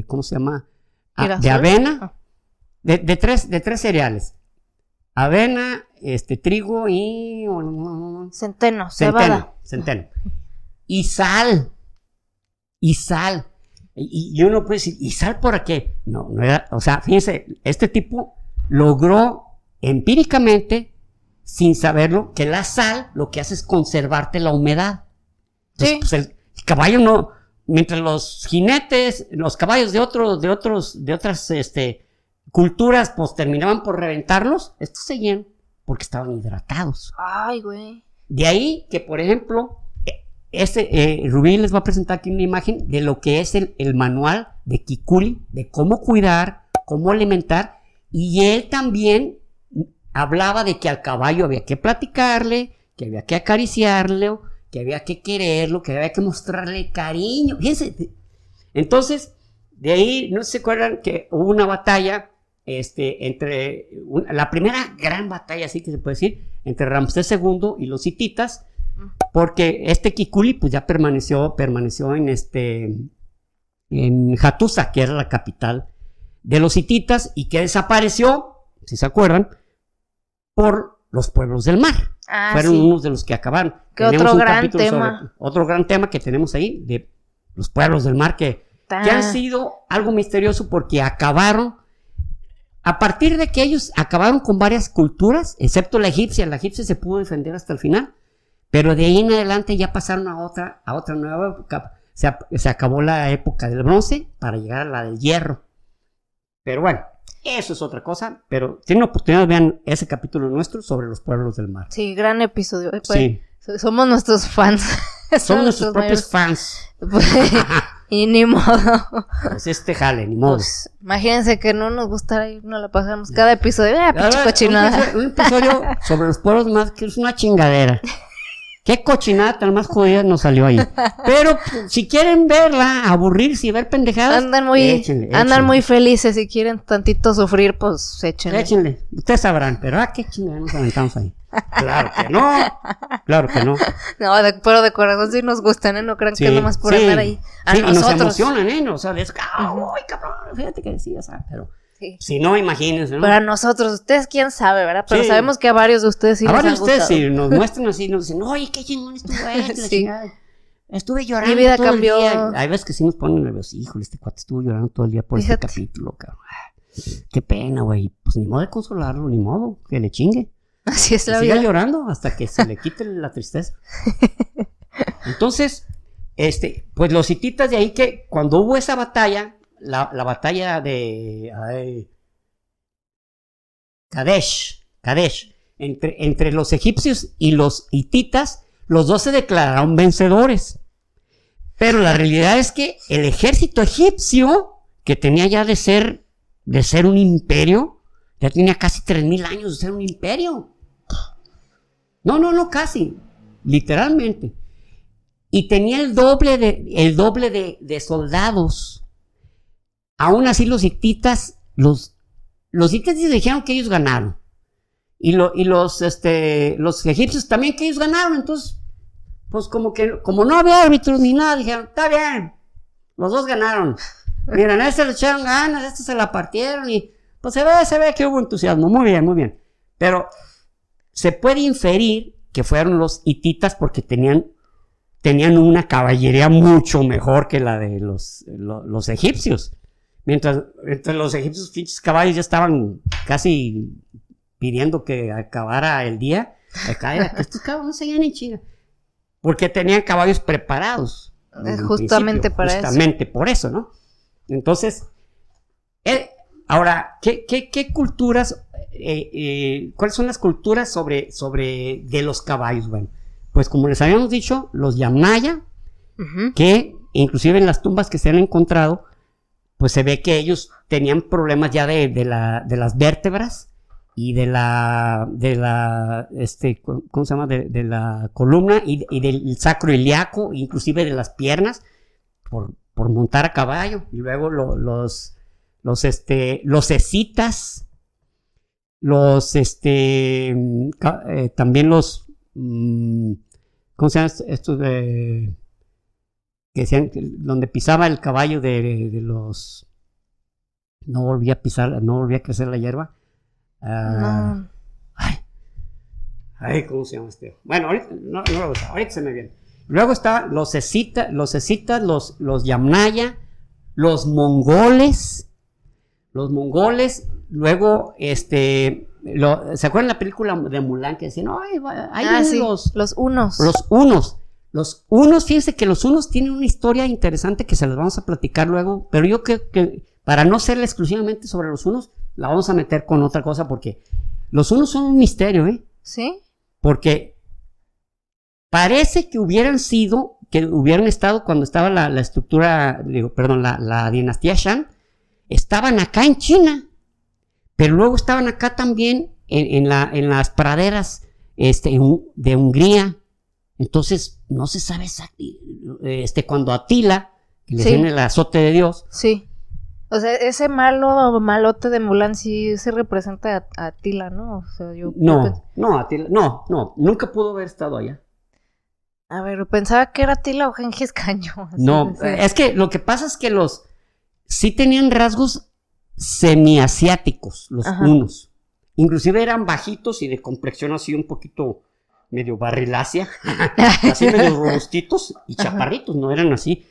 ¿cómo se llama? De avena, de tres cereales. Avena, trigo y... Centeno, cebada. Centeno. Y sal. Y uno puede decir, ¿y sal por qué? No era, o sea, fíjense, este tipo logró empíricamente, sin saberlo, que la sal lo que hace es conservarte la humedad. Entonces, pues el caballo no, mientras los jinetes, los caballos de otras culturas, pues terminaban por reventarlos, estos seguían porque estaban hidratados. Ay, güey. De ahí que, por ejemplo, Rubí les va a presentar aquí una imagen de lo que es el manual de Kikuli, de cómo cuidar, cómo alimentar, y él también hablaba de que al caballo había que platicarle, que había que acariciarle, que había que quererlo, que había que mostrarle cariño. Fíjense. Entonces, de ahí, no se acuerdan que hubo una batalla la primera gran batalla, así que se puede decir, entre Ramsés II y los hititas, porque Kikuli pues ya permaneció en Hattusa, que era la capital de los hititas, y que desapareció, si se acuerdan, por los pueblos del mar. Fueron unos de los que acabaron. Otro gran tema. Otro gran tema que tenemos ahí, de los pueblos del mar, que han sido algo misterioso porque acabaron, a partir de que ellos acabaron con varias culturas, excepto la egipcia se pudo defender hasta el final, pero de ahí en adelante ya pasaron a otra nueva época. Se acabó la época del bronce para llegar a la del hierro. Pero bueno, eso es otra cosa, pero tienen oportunidad, vean ese capítulo nuestro sobre los pueblos del mar. Sí, gran episodio. Pues, sí. Somos nuestros fans. Somos nuestros propios fans. Pues, y ni modo. Pues jale, ni modo. Pues, imagínense que no nos gusta ir, no la pasamos cada episodio. Pinche cochinada. Un episodio sobre los pueblos del mar que es una chingadera. Qué cochinada tan más jodida nos salió ahí. Pero si quieren verla, aburrirse y ver pendejadas, andan muy felices. Si quieren tantito sufrir, pues échenle. Ustedes sabrán, pero qué chingada nos aventamos ahí. Claro que no. No, pero de corazón sí nos gustan, No crean que es nomás por andar ahí. Sí, y nos emocionan, O sea, ¡ay, cabrón! Fíjate que decías, pero... Sí. Si no, imagínense, ¿no? Para nosotros, ustedes quién sabe, ¿verdad? Pero sabemos que a varios de ustedes sí les ha gustado. A varios de ustedes sí nos muestran así, nos dicen, oye, qué chingón estuvo sí. Estuve llorando. Mi vida todo cambió. El día. Hay veces que sí nos ponen nerviosos. Híjole, este cuate estuvo llorando todo el día por este capítulo, cabrón. Qué pena, güey. Pues ni modo de consolarlo, ni modo, que le chingue. Así es la vida. Siga llorando llorando hasta que se le quite la tristeza. Entonces, pues los hititas de ahí que cuando hubo esa batalla, la batalla de Kadesh, entre los egipcios y los hititas, los dos se declararon vencedores. Pero la realidad es que el ejército egipcio, que tenía ya de ser un imperio, ya tenía casi 3,000 años de ser un imperio. No, casi, literalmente. Y tenía el doble de soldados. Aún así los hititas, los hititas dijeron que ellos ganaron. Y los egipcios también que ellos ganaron. Entonces, pues como no había árbitros ni nada, dijeron, está bien, los dos ganaron. Miren, a este le echaron ganas, a este se la partieron y pues se ve que hubo entusiasmo. Muy bien. Pero se puede inferir que fueron los hititas porque tenían una caballería mucho mejor que la de los egipcios. Mientras los egipcios, pinches caballos, ya estaban casi pidiendo que acabara el día. Acá era que estos caballos no seguían en chinga. Porque tenían caballos preparados. Justamente por eso, ¿no? Entonces, ahora, ¿qué culturas, cuáles son las culturas sobre de los caballos? Bueno, pues como les habíamos dicho, los Yamnaya, que inclusive en las tumbas que se han encontrado, pues se ve que ellos tenían problemas ya de las vértebras y de la ¿cómo se llama? De la columna y del sacro ilíaco, inclusive de las piernas, por por montar a caballo. Y luego los escitas, también los, ¿cómo se llama estos de, que decían, donde pisaba el caballo de los, no volvía a pisar, no volvía a crecer la hierba? No. Ay, ¿cómo se llama este? Bueno, ahorita, no lo voy a usar, ahorita se me viene. Luego está los escitas, los yamnaya, los mongoles, luego, ¿se acuerdan la película de Mulan que decían, ay, ahí vienen sí, los hunos. Los hunos, fíjense que los hunos tienen una historia interesante que se las vamos a platicar luego, pero yo creo que para no serla exclusivamente sobre los hunos, la vamos a meter con otra cosa porque los hunos son un misterio, ¿eh? ¿Sí? Porque parece que hubieran estado cuando estaba la estructura, la dinastía Shan, estaban acá en China, pero luego estaban acá también en las praderas de Hungría. Entonces, no se sabe exactamente, cuando Atila, que le decían el azote de Dios. Sí. O sea, ese malote de Mulan sí se representa a Atila, ¿no? O sea, Atila, no, nunca pudo haber estado allá. A ver, pensaba que era Atila o Gengis Khan. No, es que lo que pasa es que sí tenían rasgos semiasiáticos, los hunos. Inclusive eran bajitos y de complexión así un poquito medio barrilácea, así medio robustitos y chaparritos, no eran así.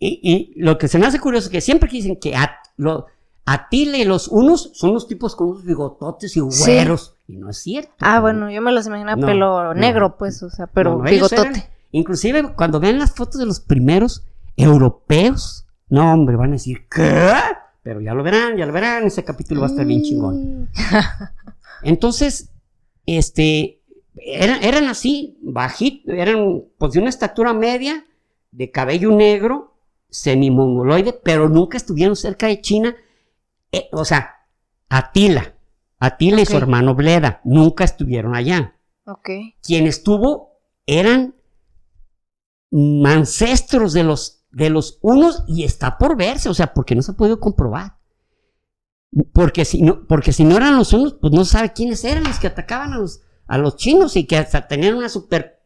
Y lo que se me hace curioso es que siempre dicen que Atila y los hunos son los tipos con unos bigototes y güeros, y no es cierto. Bueno, yo me los imaginaba pelo negro, pues, o sea, pero bigotote. Inclusive cuando vean las fotos de los primeros europeos, no, hombre, van a decir, ¿qué? Pero ya lo verán, ese capítulo va a estar bien chingón. Entonces, eran así, bajitos, eran pues de una estatura media, de cabello negro, semi-mongoloide, pero nunca estuvieron cerca de China. O sea, Atila y su hermano Bleda nunca estuvieron allá. Quien estuvo eran ancestros de los hunos y está por verse, o sea, porque no se ha podido comprobar. Porque si no eran los hunos, pues no se sabe quiénes eran los que atacaban a los chinos y que hasta tenían una super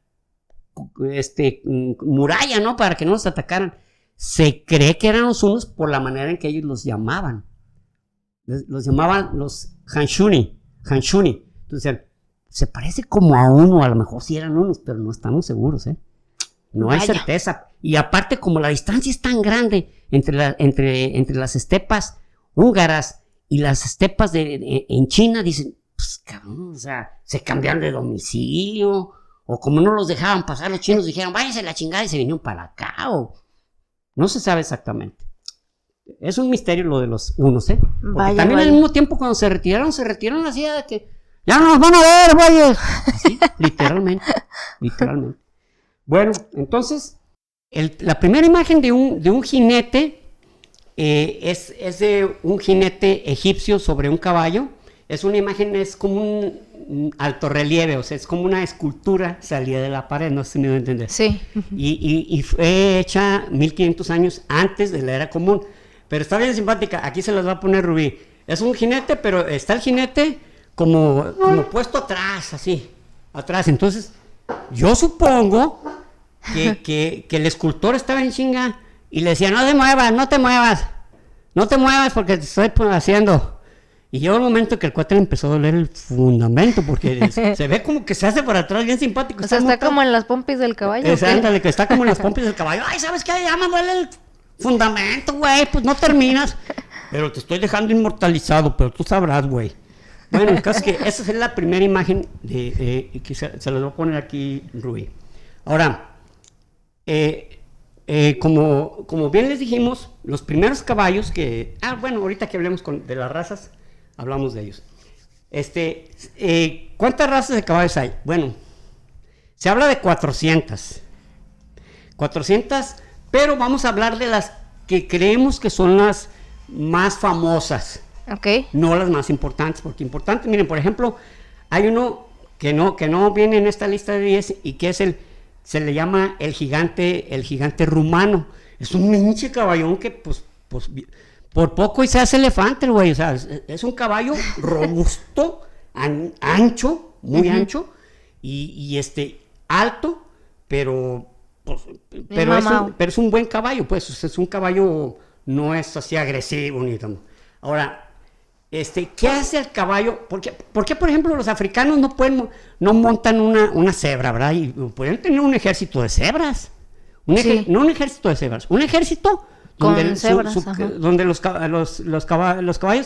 muralla, ¿no? Para que no los atacaran. Se cree que eran los hunos por la manera en que ellos los llamaban. Los llamaban los Hanshuni. Entonces, se parece como a uno, a lo mejor sí eran unos, pero no estamos seguros, ¿eh? No hay certeza. Y aparte, como la distancia es tan grande entre las estepas húngaras y las estepas en China, dicen, pues cabrón, o sea, se cambiaron de domicilio, o como no los dejaban pasar, los chinos dijeron, váyanse a la chingada y se vinieron para acá, no se sabe exactamente. Es un misterio lo de los hunos, ¿eh? Porque también al mismo tiempo cuando se retiraron así de que ya no nos van a ver, güeyes. Así, literalmente. Bueno, entonces, la primera imagen de un jinete es de un jinete egipcio sobre un caballo. Es una imagen, es como un alto relieve, o sea, es como una escultura salida de la pared, no sé si me voy a entender. Sí. Y fue hecha 1500 años antes de la era común. Pero está bien simpática, aquí se las va a poner Rubí. Es un jinete, pero está el jinete como puesto atrás, así, atrás. Entonces, yo supongo que el escultor estaba en chinga y le decía, no te muevas porque te estoy haciendo. Y llegó un momento que el cuate le empezó a doler el fundamento, porque se ve como que se hace para atrás bien simpático. O sea, está como en las pompis del caballo. Ándale, que está como en las pompis del caballo. Ay, ¿sabes qué? Ya me duele el fundamento, güey, pues no terminas. Pero te estoy dejando inmortalizado, pero tú sabrás, güey. Bueno, el caso es que esa es la primera imagen que se las voy a poner aquí, Rubí. Ahora, como bien les dijimos, los primeros caballos que... bueno, ahorita que hablemos de las razas, hablamos de ellos. ¿Cuántas razas de caballos hay? Bueno, se habla de 400, pero vamos a hablar de las que creemos que son las más famosas. No las más importantes, porque importantes, miren, por ejemplo, hay uno que no viene en esta lista de 10 y que es se le llama el gigante rumano. Es un pinche caballón que, pues, por poco y se hace elefante, güey. O sea, es un caballo robusto, ancho, muy ancho, y alto, pero, pues, pero es un buen caballo, pues. Es un caballo, no es así agresivo ni tan. Ahora, ¿qué hace el caballo? ¿Por qué, por ejemplo, los africanos no montan una cebra, ¿verdad? Y pueden tener un ejército de cebras. No un ejército de cebras, un ejército donde los caballos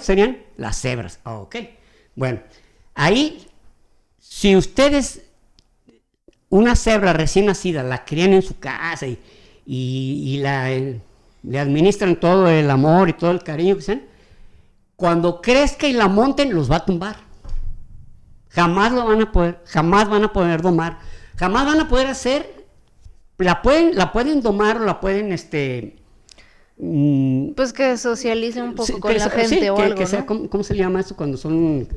serían las cebras. Ok. Bueno, ahí, si ustedes, una cebra recién nacida, la crían en su casa y le administran todo el amor y todo el cariño que sean, cuando crezca y la monten, los va a tumbar. Jamás van a poder domar, jamás van a poder hacer. La pueden domar o la pueden pues que socialice un poco con la gente o algo, ¿no? ¿Cómo se llama eso cuando son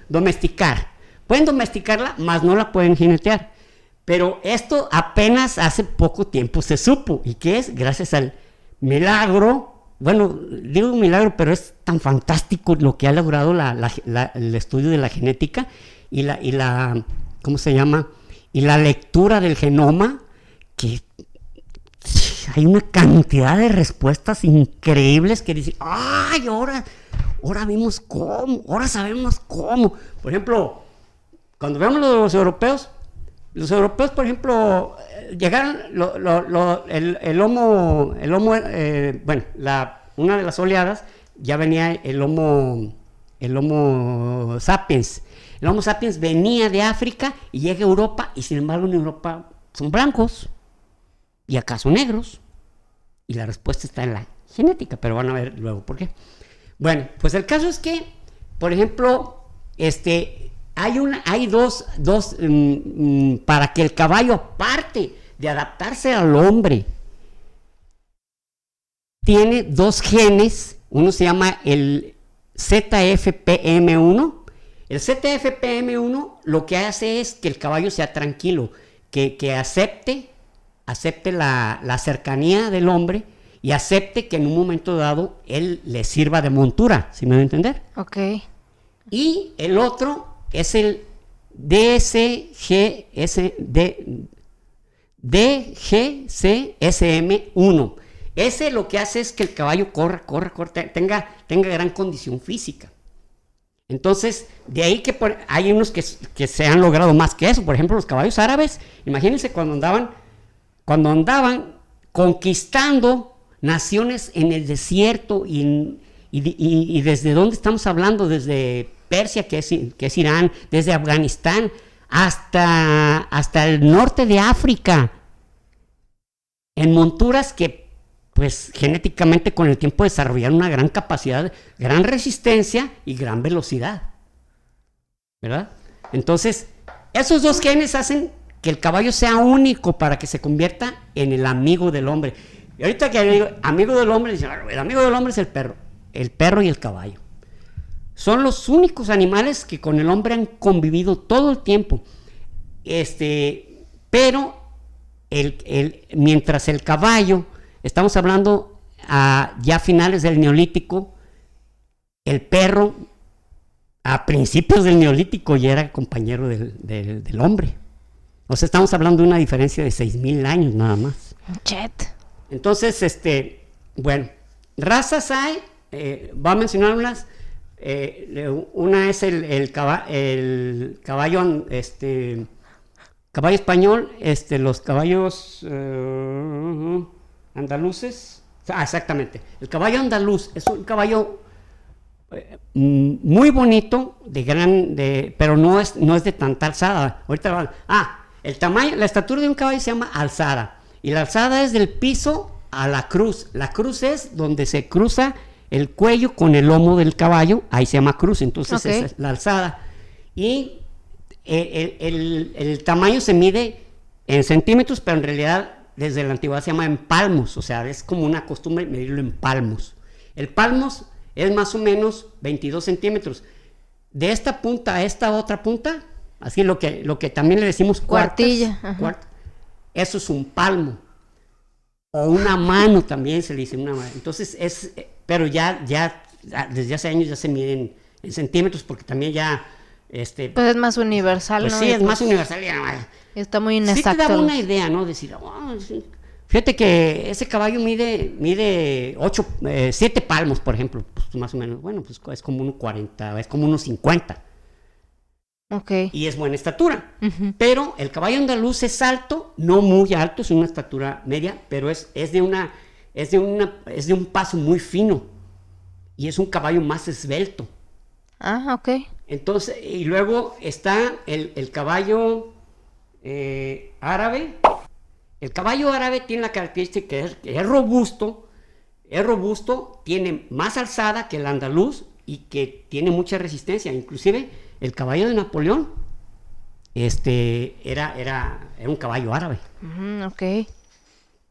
domesticar? Pueden domesticarla, mas no la pueden jinetear. Pero esto apenas hace poco tiempo se supo. ¿Y qué es? Gracias al milagro. Bueno, digo un milagro, pero es tan fantástico lo que ha logrado el estudio de la genética y la ¿cómo se llama? Y la lectura del genoma, que hay una cantidad de respuestas increíbles que dicen, ¡ay, ahora vimos cómo! Ahora sabemos cómo. Por ejemplo, cuando vemos lo de los europeos, por ejemplo, llegaron el homo, bueno, una de las oleadas ya venía el homo sapiens. El homo sapiens venía de África y llega a Europa, y sin embargo en Europa son blancos y acá son negros. Y la respuesta está en la genética, pero van a ver luego por qué. Bueno, pues el caso es que, por ejemplo, hay dos para que el caballo, aparte de adaptarse al hombre, tiene dos genes. Uno se llama el ZFPM1. El ZFPM1 lo que hace es que el caballo sea tranquilo, que acepte la cercanía del hombre y acepte que en un momento dado él le sirva de montura, ¿sí me va a entender? Ok. Y el otro es el DGCSM1. Ese lo que hace es que el caballo corra, tenga gran condición física. Entonces, de ahí que hay unos que se han logrado más que eso. Por ejemplo, los caballos árabes, imagínense cuando andaban conquistando naciones en el desierto y desde dónde estamos hablando, desde Persia, que es Irán, desde Afganistán hasta el norte de África, en monturas que, pues, genéticamente con el tiempo desarrollaron una gran capacidad, gran resistencia y gran velocidad, ¿verdad? Entonces, esos dos genes hacen que el caballo sea único para que se convierta en el amigo del hombre. Y ahorita que digo amigo del hombre, dicen, el amigo del hombre es el perro y el caballo. Son los únicos animales que con el hombre han convivido todo el tiempo. Pero mientras el caballo, estamos hablando ya a finales del Neolítico, el perro a principios del Neolítico ya era compañero del hombre. O sea, estamos hablando de una diferencia de 6,000 años nada más. Chet. Entonces, bueno, razas hay, voy a mencionar unas. Una es el caballo, caballo español, los caballos andaluces. Exactamente. El caballo andaluz es un caballo muy bonito, pero no es de tanta alzada. Ahorita el tamaño, la estatura de un caballo se llama alzada. Y la alzada es del piso a la cruz. La cruz es donde se cruza el cuello con el lomo del caballo, ahí se llama cruz, entonces esa es la alzada. Y el tamaño se mide en centímetros, pero en realidad desde la antigüedad se llama en palmos, o sea, es como una costumbre medirlo en palmos. El palmos es más o menos 22 centímetros. De esta punta a esta otra punta, así lo que también le decimos cuartilla. Eso es un palmo. o una mano también se le dice una mano. Entonces pero ya desde hace años ya se miden en centímetros porque también ya pues es más universal, pues ¿no? sí, es pues, más universal. Ya, está muy inexacto. Sí te daba una idea, ¿no? Decir, fíjate que ese caballo mide 7 palmos, por ejemplo, pues más o menos. Bueno, pues es como 1.40, es como 1.50. Okay. Y es buena estatura. Uh-huh. Pero el caballo andaluz es alto, no muy alto, es una estatura media, pero es de un paso muy fino. Y es un caballo más esbelto. Ah, ok. Entonces, y luego está el caballo árabe. El caballo árabe tiene la característica que es robusto, tiene más alzada que el andaluz y que tiene mucha resistencia. Inclusive el caballo de Napoleón era un caballo árabe. Ok.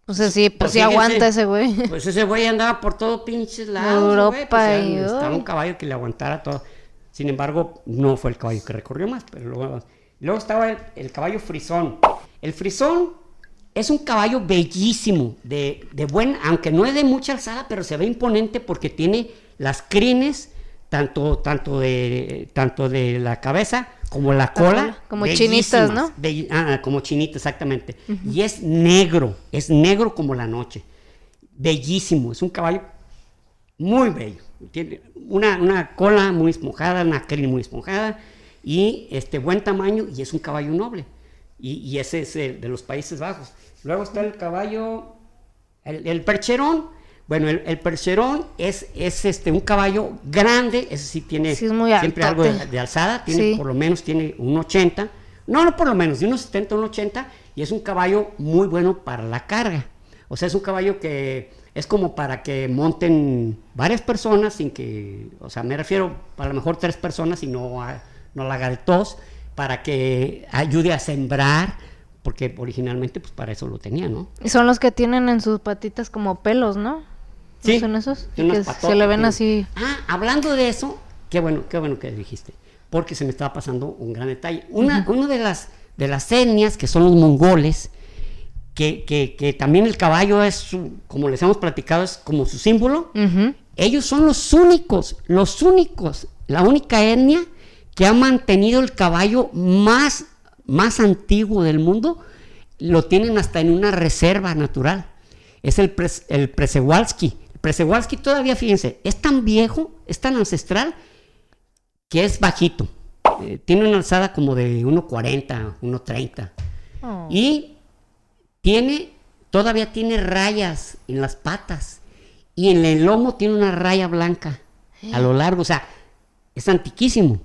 Pues sí aguanta ese güey. Pues ese güey andaba por todo pinches lados. Europa, pues estaba un caballo que le aguantara todo. Sin embargo, no fue el caballo que recorrió más. Pero luego estaba el caballo frisón. El frisón es un caballo bellísimo, de buen, aunque no es de mucha alzada, pero se ve imponente porque tiene las crines, tanto de la cabeza como la cola. Como chinitas, ¿no? Como chinitas, exactamente. Uh-huh. Y es negro como la noche. Bellísimo, es un caballo muy bello. Tiene una cola muy esponjada, una crin muy esponjada, y buen tamaño, y es un caballo noble. Y ese es de los Países Bajos. Luego está el caballo, el percherón. Bueno, el percherón es un caballo grande, ese sí tiene siempre algo de alzada, por lo menos tiene un 80, no por lo menos, de unos 70 a un 80, y es un caballo muy bueno para la carga. O sea, es un caballo que es como para que monten varias personas sin que, o sea, me refiero a lo mejor 3 personas y no la haga de tos, para que ayude a sembrar, porque originalmente pues para eso lo tenía, ¿no? Y son los que tienen en sus patitas como pelos, ¿no? Sí. ¿Son esos? Que se le ven así. Hablando de eso, qué bueno que dijiste, porque se me estaba pasando un gran detalle. Una de las etnias, que son los mongoles, que también el caballo es, como les hemos platicado, es como su símbolo. Uh-huh. Ellos son los únicos, la única etnia que ha mantenido el caballo más antiguo del mundo. Lo tienen hasta en una reserva natural. Es el Przewalski. El Przewalski todavía, fíjense, es tan viejo, es tan ancestral, que es bajito. Tiene una alzada como de 1.40, 1.30. Oh. Y todavía tiene rayas en las patas. Y en el lomo tiene una raya blanca a lo largo. O sea, es antiquísimo.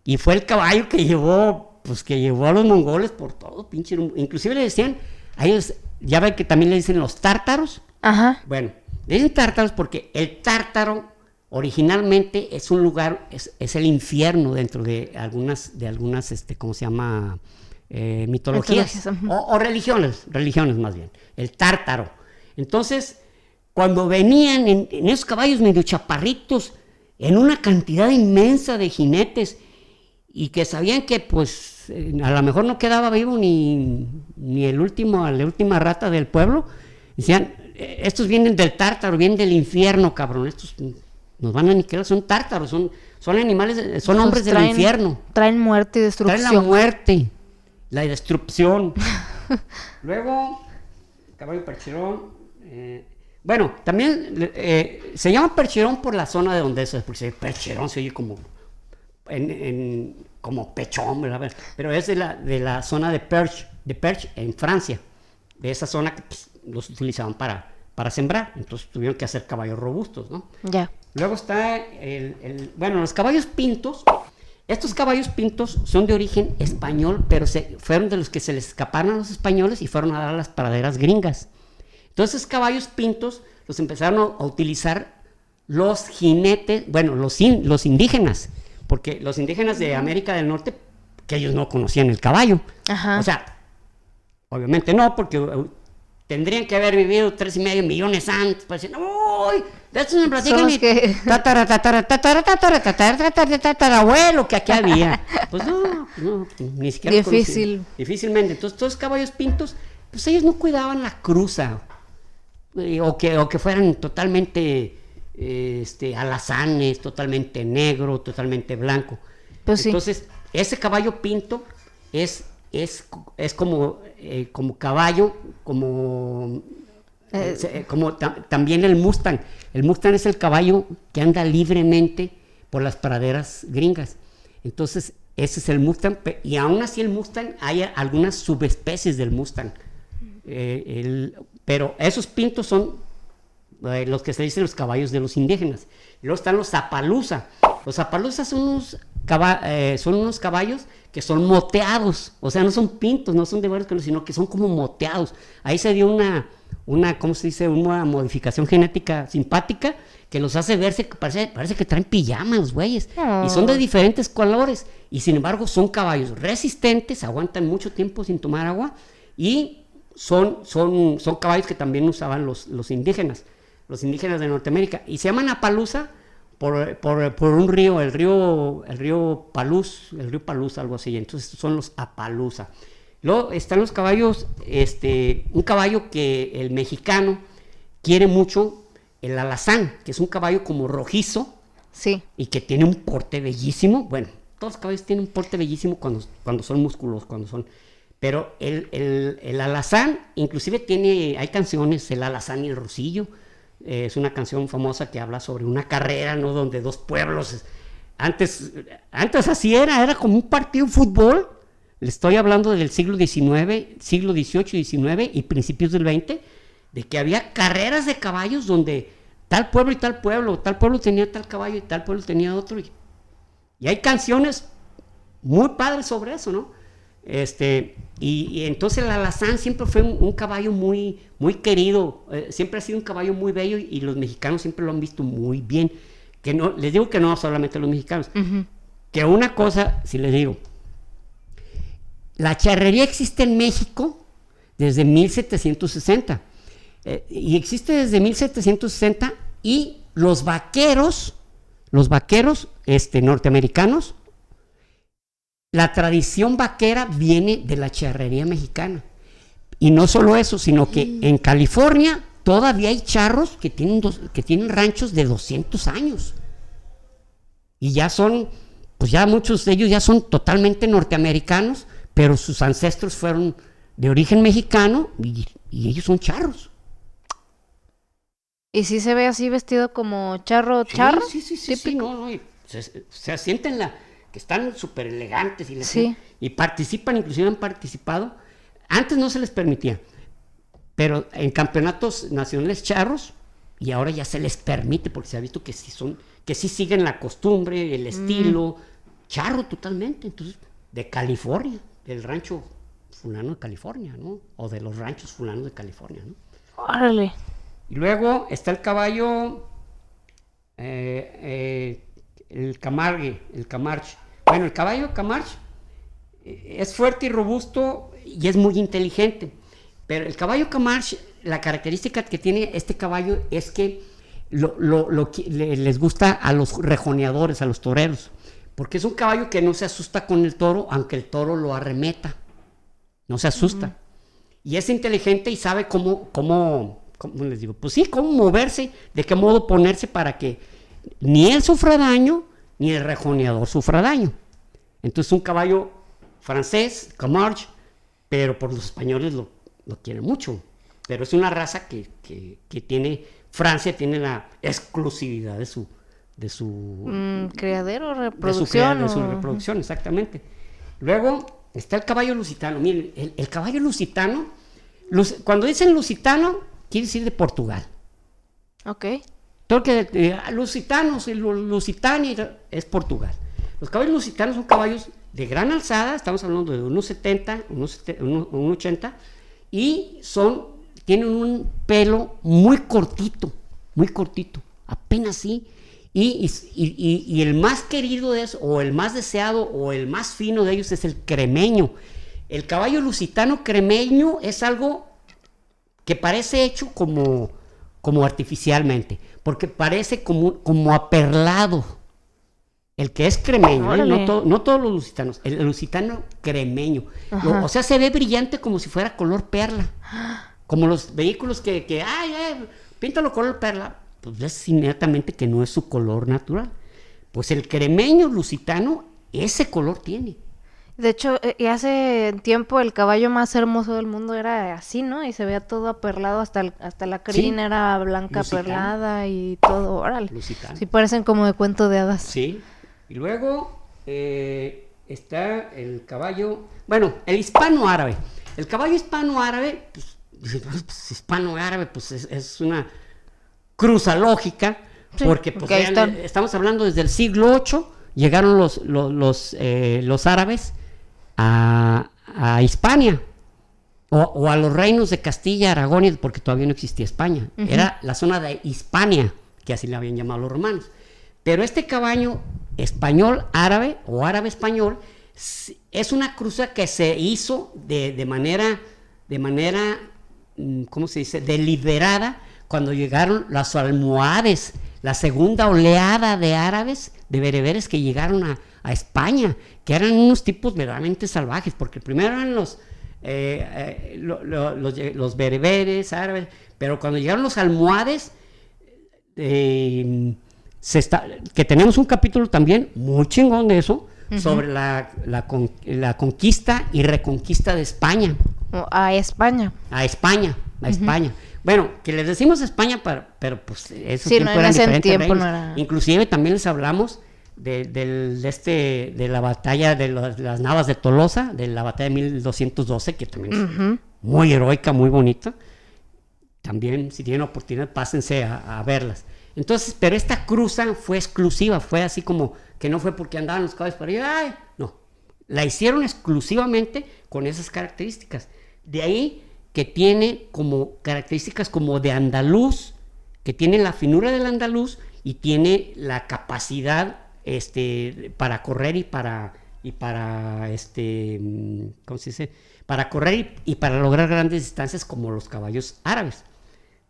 Y fue el caballo que llevó a los mongoles por todo, pinche. Inclusive le decían a ellos, ya ven que también le dicen los tártaros. Ajá. Bueno, le dicen tártaros porque el tártaro originalmente es un lugar, es el infierno dentro de algunas ¿cómo se llama? Mitologías. O religiones más bien. El tártaro. Entonces, cuando venían en esos caballos medio chaparritos, en una cantidad inmensa de jinetes, y que sabían que pues a lo mejor no quedaba vivo ni la última rata del pueblo, decían, estos vienen del tártaro, vienen del infierno, cabrón, estos nos van a aniquilar, son tártaros, son animales, son hombres del infierno. Traen muerte y destrucción. Traen la muerte, la destrucción. Luego, caballo percherón, bueno, también se llama percherón por la zona de donde es, porque percherón se oye como como pechón, ¿verdad? Pero es de la zona de Perche en Francia, de esa zona que pues, los utilizaban para sembrar, entonces tuvieron que hacer caballos robustos, ¿no? Ya. Luego está los caballos pintos. Estos caballos pintos son de origen español, pero fueron de los que se les escaparon a los españoles y fueron a dar a las praderas gringas. Entonces, caballos pintos los empezaron a utilizar los jinetes, los indígenas, porque los indígenas de América del Norte, que ellos no conocían el caballo. Ajá. O sea, obviamente no, porque tendrían que haber vivido 3.5 millones antes para decir, ¡uy! De esto me platican mi tatarabuelo que aquí había. Pues no, ni siquiera difícilmente. Entonces, todos los caballos pintos, pues ellos no cuidaban la cruza. o que fueran totalmente alazanes, totalmente negro, totalmente blanco. Pues sí. Entonces, ese caballo pinto es como caballo, como también el Mustang. El Mustang es el caballo que anda libremente por las praderas gringas. Entonces, ese es el Mustang, y aún así el Mustang, hay algunas subespecies del Mustang. Pero esos pintos son los que se dicen los caballos de los indígenas. Y luego están los Appaloosa. Los Appaloosa son unos caballos que son moteados, o sea, no son pintos, no son de varios colores, sino que son como moteados. Ahí se dio una ¿cómo se dice? Una modificación genética simpática que los hace verse, parece que traen pijamas los güeyes. Y son de diferentes colores, y sin embargo son caballos resistentes, aguantan mucho tiempo sin tomar agua, y son caballos que también usaban los indígenas de Norteamérica, y se llaman Appaloosa por un río, el río Paluz, algo así. Entonces son los Appaloosa. Luego están los caballos, un caballo que el mexicano quiere mucho, el alazán, que es un caballo como rojizo, sí, y que tiene un porte bellísimo. Bueno, todos los caballos tienen un porte bellísimo cuando son músculos, pero el alazán, inclusive hay canciones, el alazán y el rosillo. Es una canción famosa que habla sobre una carrera, ¿no? Donde dos pueblos, antes así era como un partido de fútbol. Le estoy hablando del siglo XIX, siglo XVIII y XIX y principios del XX, de que había carreras de caballos donde tal pueblo tenía tal caballo y tal pueblo tenía otro. Y hay canciones muy padres sobre eso, ¿no? Y entonces el alazán siempre fue un caballo muy, muy querido, siempre ha sido un caballo muy bello, y los mexicanos siempre lo han visto muy bien. Que no, les digo que no solamente los mexicanos, que una cosa, si les digo, la charrería existe en México desde 1760, y existe desde 1760, y los vaqueros norteamericanos, la tradición vaquera viene de la charrería mexicana. Y no solo eso, sino que en California todavía hay charros que tienen ranchos de 200 años. Y ya muchos de ellos ya son totalmente norteamericanos, pero sus ancestros fueron de origen mexicano, y ellos son charros. ¿Y si se ve así vestido como charro? Sí, no, se sienten que están súper elegantes, y participan, inclusive han participado. Antes no se les permitía, pero en campeonatos nacionales charros, y ahora ya se les permite, porque se ha visto que sí siguen la costumbre, el estilo, charro totalmente. Entonces, de California, del rancho fulano de California, ¿no? O de los ranchos fulanos de California, ¿no? Órale. Y luego está el caballo, el Camargue, el Camarche. Bueno, el caballo Camarche es fuerte y robusto y es muy inteligente. Pero el caballo Camarche, la característica que tiene este caballo es que les gusta a los rejoneadores, a los toreros. Porque es un caballo que no se asusta con el toro, aunque el toro lo arremeta. No se asusta. Y es inteligente y sabe cómo les digo, pues sí, cómo moverse, de qué modo ponerse para que ni él sufra daño, ni el rejoneador sufra daño. Entonces un caballo francés, Camargue, pero por los españoles lo quieren mucho. Pero es una raza que Francia tiene la exclusividad de su criadero, reproducción. De su reproducción, exactamente. Luego está el caballo lusitano. Miren, el caballo lusitano, cuando dicen lusitano, quiere decir de Portugal. Ok. Todo que lusitanos, lusitani es Portugal. Los caballos lusitanos son caballos de gran alzada, estamos hablando de unos 70, unos 80, y tienen un pelo muy cortito, apenas sí. Y el más querido de eso, o el más deseado, o el más fino de ellos es el cremeño. El caballo lusitano cremeño es algo que parece hecho como artificialmente, porque parece como aperlado. El que es cremeño, no todos los lusitanos, el lusitano cremeño. O sea, se ve brillante como si fuera color perla. Como los vehículos píntalo color perla, pues ves inmediatamente que no es su color natural. Pues el cremeño lusitano, ese color tiene. De hecho, y hace tiempo el caballo más hermoso del mundo era así, ¿no? Y se veía todo aperlado, hasta la crin era blanca lusitano, perlada y todo, órale. Lusitano. Sí, parecen como de cuento de hadas. Sí, y luego está el caballo, bueno, el hispano-árabe. El caballo hispano-árabe, pues hispano-árabe, pues es una cruza lógica, sí, porque pues estamos hablando desde el siglo VIII, llegaron los árabes a Hispania, o a los reinos de Castilla, Aragón, porque todavía no existía España. Uh-huh. Era la zona de Hispania, que así le habían llamado los romanos. Pero este caballo español árabe, o árabe español, es una cruza que se hizo de manera, ¿cómo se dice?, deliberada, cuando llegaron los almohades, la segunda oleada de árabes, de bereberes que llegaron a España, que eran unos tipos verdaderamente salvajes, porque primero eran los bereberes árabes, pero cuando llegaron los almohades, que tenemos un capítulo también muy chingón de eso, uh-huh, sobre la conquista y reconquista de España. A España. Uh-huh. Bueno, que les decimos España, pero pues eso sí, no, en ese tiempo no era. Inclusive también les hablamos de la batalla de las Navas de Tolosa, de la batalla de 1212, que también uh-huh, es muy heroica, muy bonita. También, si tienen oportunidad, pásense a verlas. Entonces, pero esta cruza fue exclusiva, fue así como que no fue porque andaban los caballos por ahí, no, la hicieron exclusivamente con esas características. De ahí que tiene como características como de andaluz, que tiene la finura del andaluz y tiene la capacidad para correr y para ¿cómo se dice? Para correr y para lograr grandes distancias como los caballos árabes,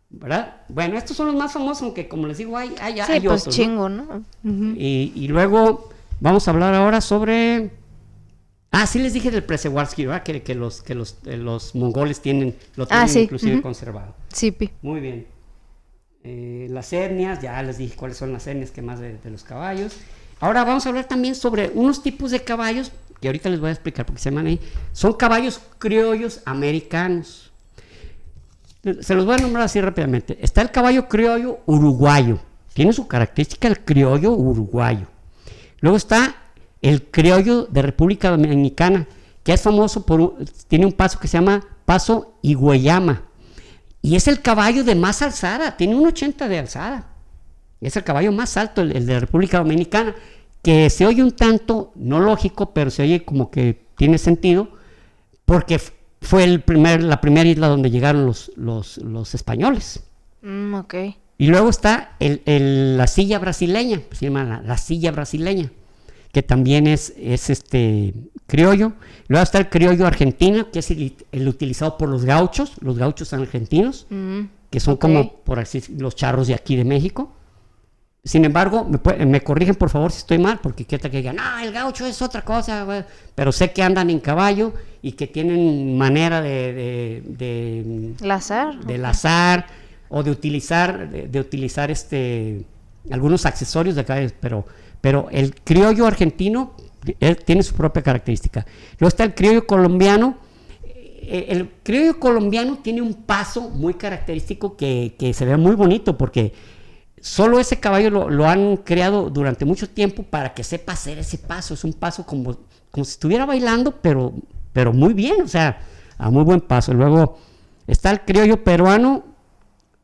¿verdad? Bueno, estos son los más famosos, aunque como les digo hay pues otros, chingo, ¿no? Uh-huh. Y luego vamos a hablar ahora sobre... sí les dije del Przeworski, ¿verdad? Que los mongoles lo tienen sí, inclusive uh-huh, conservado. Sí, muy bien. Las etnias, ya les dije cuáles son las etnias que más de los caballos. Ahora vamos a hablar también sobre unos tipos de caballos, que ahorita les voy a explicar porque se llaman ahí. Son caballos criollos americanos. Se los voy a nombrar así rápidamente. Está el caballo criollo uruguayo. Tiene su característica el criollo uruguayo. Luego está el criollo de República Dominicana, que es famoso tiene un paso que se llama Paso Higüeyama. Y es el caballo de más alzada, tiene un 80 de alzada. Es el caballo más alto, el de República Dominicana, que se oye un tanto, no lógico, pero se oye como que tiene sentido, porque fue la primera isla donde llegaron los españoles. Ok. Y luego está la silla brasileña, se llama la silla brasileña, que también es criollo. Luego está el criollo argentino, que es el utilizado por los gauchos argentinos, que son como, por así decirlo, los charros de aquí de México. Sin embargo, me corrigen por favor si estoy mal, porque quiero que digan, el gaucho es otra cosa, güey. Pero sé que andan en caballo y que tienen manera de lazar o de utilizar algunos accesorios de acá, pero el criollo argentino tiene su propia característica. Luego está el criollo colombiano. El criollo colombiano tiene un paso muy característico que se ve muy bonito, porque solo ese caballo lo han creado durante mucho tiempo para que sepa hacer ese paso. Es un paso como si estuviera bailando, pero muy bien, o sea, a muy buen paso. Luego está el criollo peruano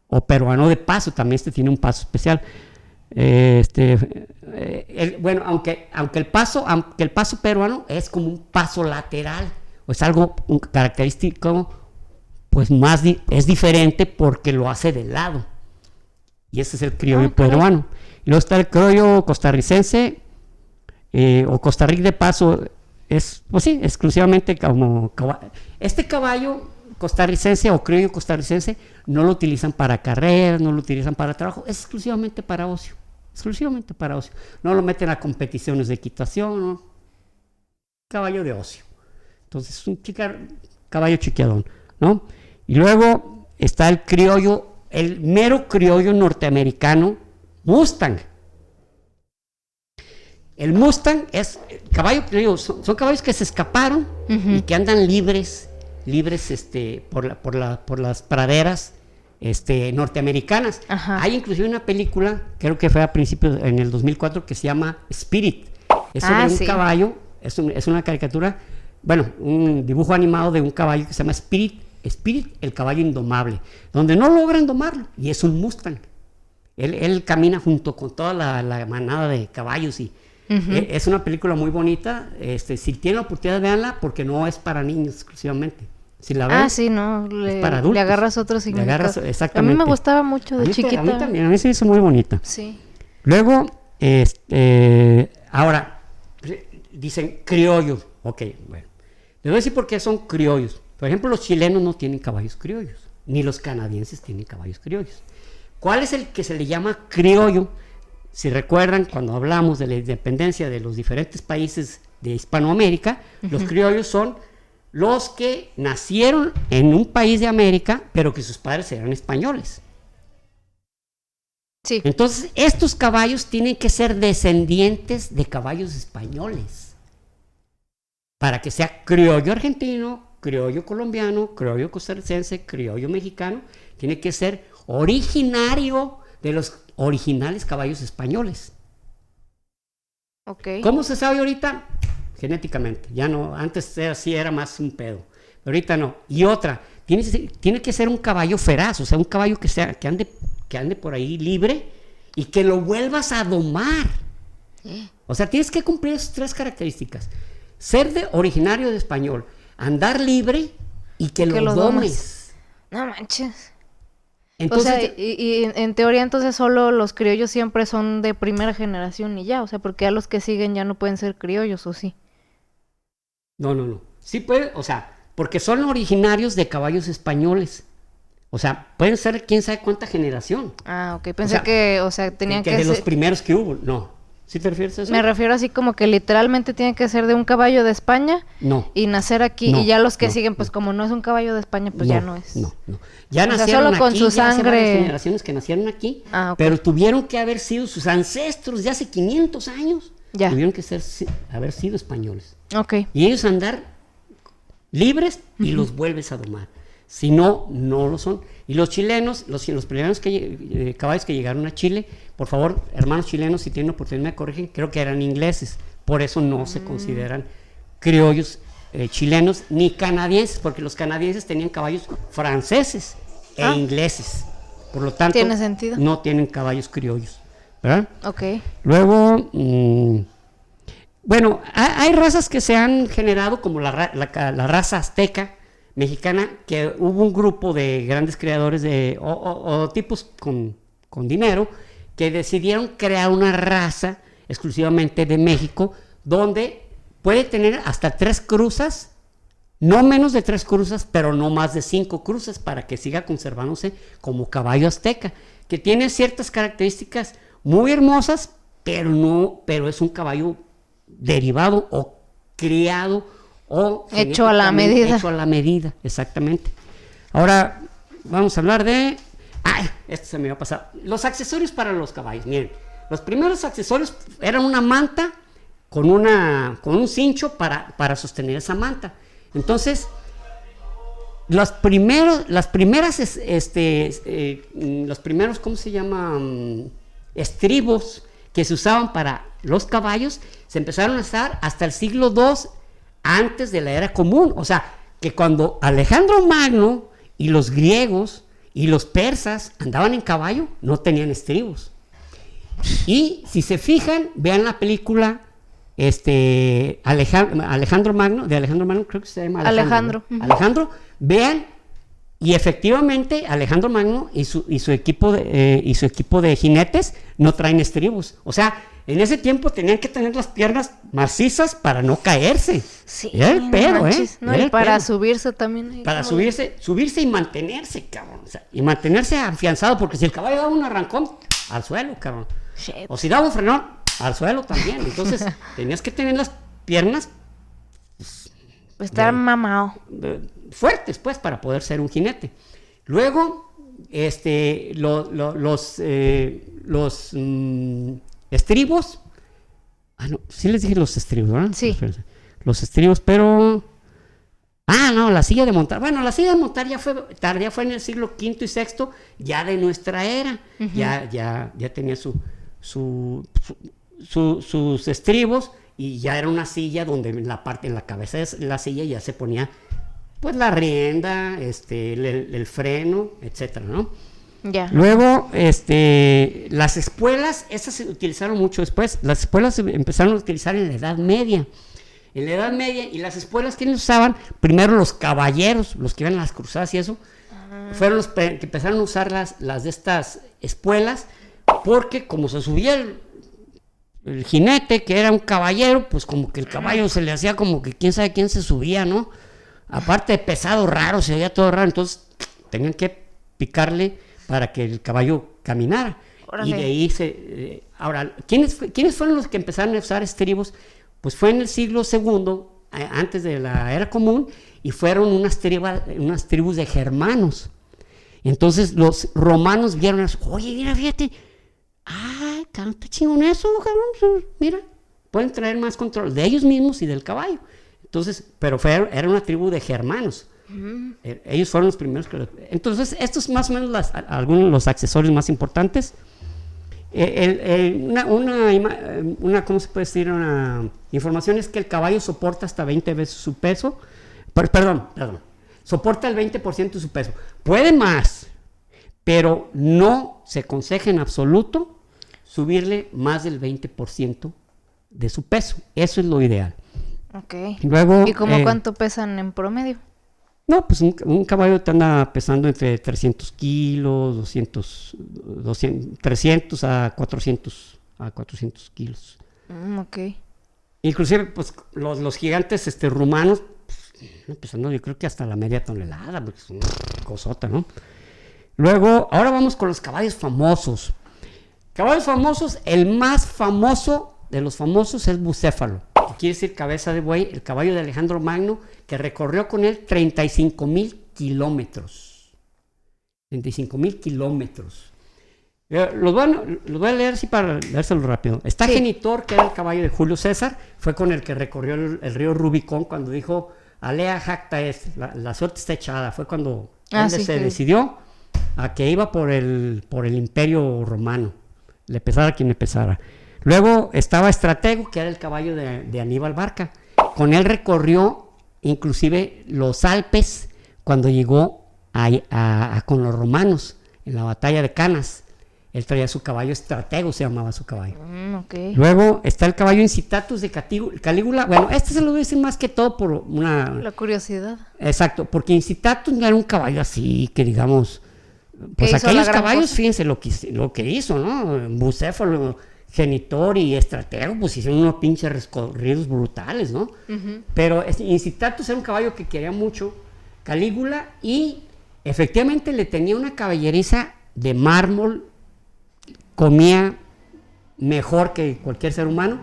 o peruano de paso, también tiene un paso especial. Bueno, aunque el paso peruano es como un paso lateral, o es algo característico, pues es diferente porque lo hace de lado. Y ese es el criollo peruano. Y luego está el criollo costarricense, o Costa Rica de paso, exclusivamente como este caballo costarricense o criollo costarricense no lo utilizan para carreras, no lo utilizan para trabajo, es exclusivamente para ocio. No lo meten a competiciones de equitación, ¿no? Caballo de ocio. Entonces es un caballo chiquiadón, ¿no? Y luego está el criollo, el mero criollo norteamericano, Mustang. El Mustang es caballo criollo, son caballos que se escaparon y que andan libres por las praderas norteamericanas. Ajá. Hay inclusive una película, creo que fue a principios, en el 2004, que se llama Spirit. Es sobre un caballo, es una caricatura, bueno, un dibujo animado de un caballo que se llama Spirit, el caballo indomable, donde no logran domarlo, y es un Mustang. Él camina junto con toda la manada de caballos y es una película muy bonita. Si tienen la oportunidad, véanla, porque no es para niños exclusivamente. Si la ven, sí, no, es para adultos. Le agarras otro significado. Exactamente. A mí me gustaba mucho de chiquita. A mí también, a mí se me hizo muy bonita. Sí. Luego, ahora, dicen criollos. Ok, bueno. Les voy a decir por qué son criollos. Por ejemplo, los chilenos no tienen caballos criollos, ni los canadienses tienen caballos criollos. ¿Cuál es el que se le llama criollo? Si recuerdan, cuando hablamos de la independencia de los diferentes países de Hispanoamérica, los criollos son los que nacieron en un país de América, pero que sus padres eran españoles. Sí. Entonces, estos caballos tienen que ser descendientes de caballos españoles, para que sea criollo argentino, criollo colombiano, criollo costarricense, criollo mexicano. Tiene que ser originario de los originales caballos españoles. Okay. ¿Cómo se sabe ahorita? Genéticamente. Ya no, antes era más un pedo, pero ahorita no. Y otra, tiene que ser un caballo feraz, o sea, un caballo que ande por ahí libre y que lo vuelvas a domar. O sea, tienes que cumplir esas 3 características: ser originario de español, andar libre y que lo domes. No manches. Entonces, o sea, y en teoría entonces solo los criollos siempre son de primera generación y ya, o sea, porque a los que siguen ya no pueden ser criollos, ¿o sí? No. Sí puede, o sea, porque son originarios de caballos españoles. O sea, pueden ser quién sabe cuánta generación. Ah, ok. Pensé que, tenían que de ser... los primeros que hubo, no. ¿Sí te refieres a eso? Me refiero así como que literalmente tiene que ser de un caballo de España y nacer aquí. Y ya los que siguen, pues como no es un caballo de España, pues ya no es. No. Ya nacieron solo con aquí, su ya hace sangre. varias generaciones que nacieron aquí, pero tuvieron que haber sido sus ancestros de hace 500 años. Ya. Tuvieron que haber sido españoles. Ok. Y ellos andar libres y los vuelves a domar. Si no, no lo son. Y los chilenos, los primeros caballos que llegaron a Chile, por favor, hermanos chilenos, si tienen oportunidad me corrigen, creo que eran ingleses. Por eso no se consideran criollos chilenos ni canadienses, porque los canadienses tenían caballos franceses e ingleses. Por lo tanto, ¿tiene sentido? No tienen caballos criollos, ¿verdad? Ok. Luego, bueno, hay razas que se han generado, como la raza azteca mexicana, que hubo un grupo de grandes creadores o tipos con dinero que decidieron crear una raza exclusivamente de México, donde puede tener hasta 3 cruzas, no menos de 3 cruzas, pero no más de 5 cruzas, para que siga conservándose como caballo azteca, que tiene ciertas características muy hermosas, pero es un caballo derivado o criado o hecho a la medida. Hecho a la medida, exactamente. Ahora vamos a hablar de... esto se me va a pasar. Los accesorios para los caballos. Miren, los primeros accesorios eran una manta con un cincho para sostener esa manta. Entonces, los primeros, ¿cómo se llama? Estribos que se usaban para los caballos se empezaron a usar hasta el siglo II antes de la era común. O sea, que cuando Alejandro Magno y los griegos y los persas andaban en caballo, no tenían estribos. Y si se fijan, vean la película Alejandro Magno, creo que se llama Alejandro. Alejandro, vean, y efectivamente Alejandro Magno y su equipo de jinetes no traen estribos. O sea, en ese tiempo tenían que tener las piernas macizas para no caerse. Sí, era el pedo, no, y para subirse también. Para subirse y mantenerse, cabrón. O sea, y mantenerse afianzado, porque si el caballo daba un arrancón, al suelo, cabrón. Shit. O si daba un frenón, al suelo también. Entonces, tenías que tener las piernas estar mamado. Fuertes, pues, para poder ser un jinete. Luego, los estribos. No, sí les dije los estribos, ¿verdad? Sí. Los estribos, pero... no, la silla de montar. Bueno, la silla de montar ya fue en el siglo V y VI, ya de nuestra era. Uh-huh. Ya tenía sus estribos, y ya era una silla donde en la cabeza de la silla ya se ponía pues la rienda, el freno, etcétera, ¿no? Ya. Luego, las espuelas, esas se utilizaron mucho después. Las espuelas se empezaron a utilizar en la Edad Media. En la Edad Media, y las espuelas, ¿quiénes usaban? Primero los caballeros, los que iban a las cruzadas y eso, fueron los que empezaron a usar las de estas espuelas, porque como se subía el jinete, que era un caballero, pues como que el caballo se le hacía como que quién sabe quién se subía, ¿no? Aparte de pesado, raro, se veía todo raro, entonces tenían que picarle para que el caballo caminara. Órale. Y de ahí ahora, ¿quiénes fueron los que empezaron a usar estribos? Pues fue en el siglo II, antes de la era común, y fueron unas tribus de germanos. Entonces los romanos vieron eso. Oye, mira, fíjate, está chingón eso, cabrón, mira, pueden traer más control de ellos mismos y del caballo. Entonces, pero era una tribu de germanos. Ellos fueron los primeros que entonces, estos más o menos algunos de los accesorios más importantes. ¿Cómo se puede decir? Una información es que el caballo soporta hasta 20 veces su peso. Perdón. Soporta el 20% de su peso. Puede más, pero no se aconseja en absoluto subirle más del 20% de su peso. Eso es lo ideal. Ok. Luego, ¿y cómo cuánto pesan en promedio? No, pues un caballo te anda pesando entre 300 kilos, 300 a 400 kilos. Ok. Inclusive, pues, los gigantes rumanos, pues, pesando yo creo que hasta la media tonelada, porque es una cosota, ¿no? Luego, ahora vamos con los caballos famosos. Caballos famosos, el más famoso de los famosos es Bucéfalo, que quiere decir cabeza de buey, el caballo de Alejandro Magno, que recorrió con él 35,000 kilómetros. 35,000 kilómetros. Los voy a leer así para leérselo rápido. Está Genitor, que era el caballo de Julio César, fue con el que recorrió el río Rubicón cuando dijo, alea jacta est, la suerte está echada. Fue cuando decidió a que iba por el imperio romano, le pesara quien le pesara. Luego estaba Estratego, que era el caballo de Aníbal Barca. Con él recorrió inclusive los Alpes cuando llegó con los romanos en la batalla de Canas. Él traía su caballo Estratego, se llamaba su caballo. Okay. Luego está el caballo Incitatus de Calígula. Bueno, se lo voy a decir más que todo por la curiosidad. Exacto, porque Incitatus no era un caballo así que digamos... Pues aquellos caballos, fíjense lo que hizo, ¿no? Bucéfalo, Genitor y Estratego, pues hicieron unos pinches recorridos brutales, ¿no? Uh-huh. Pero Incitatus era un caballo que quería mucho Calígula y efectivamente le tenía una caballeriza de mármol, comía mejor que cualquier ser humano,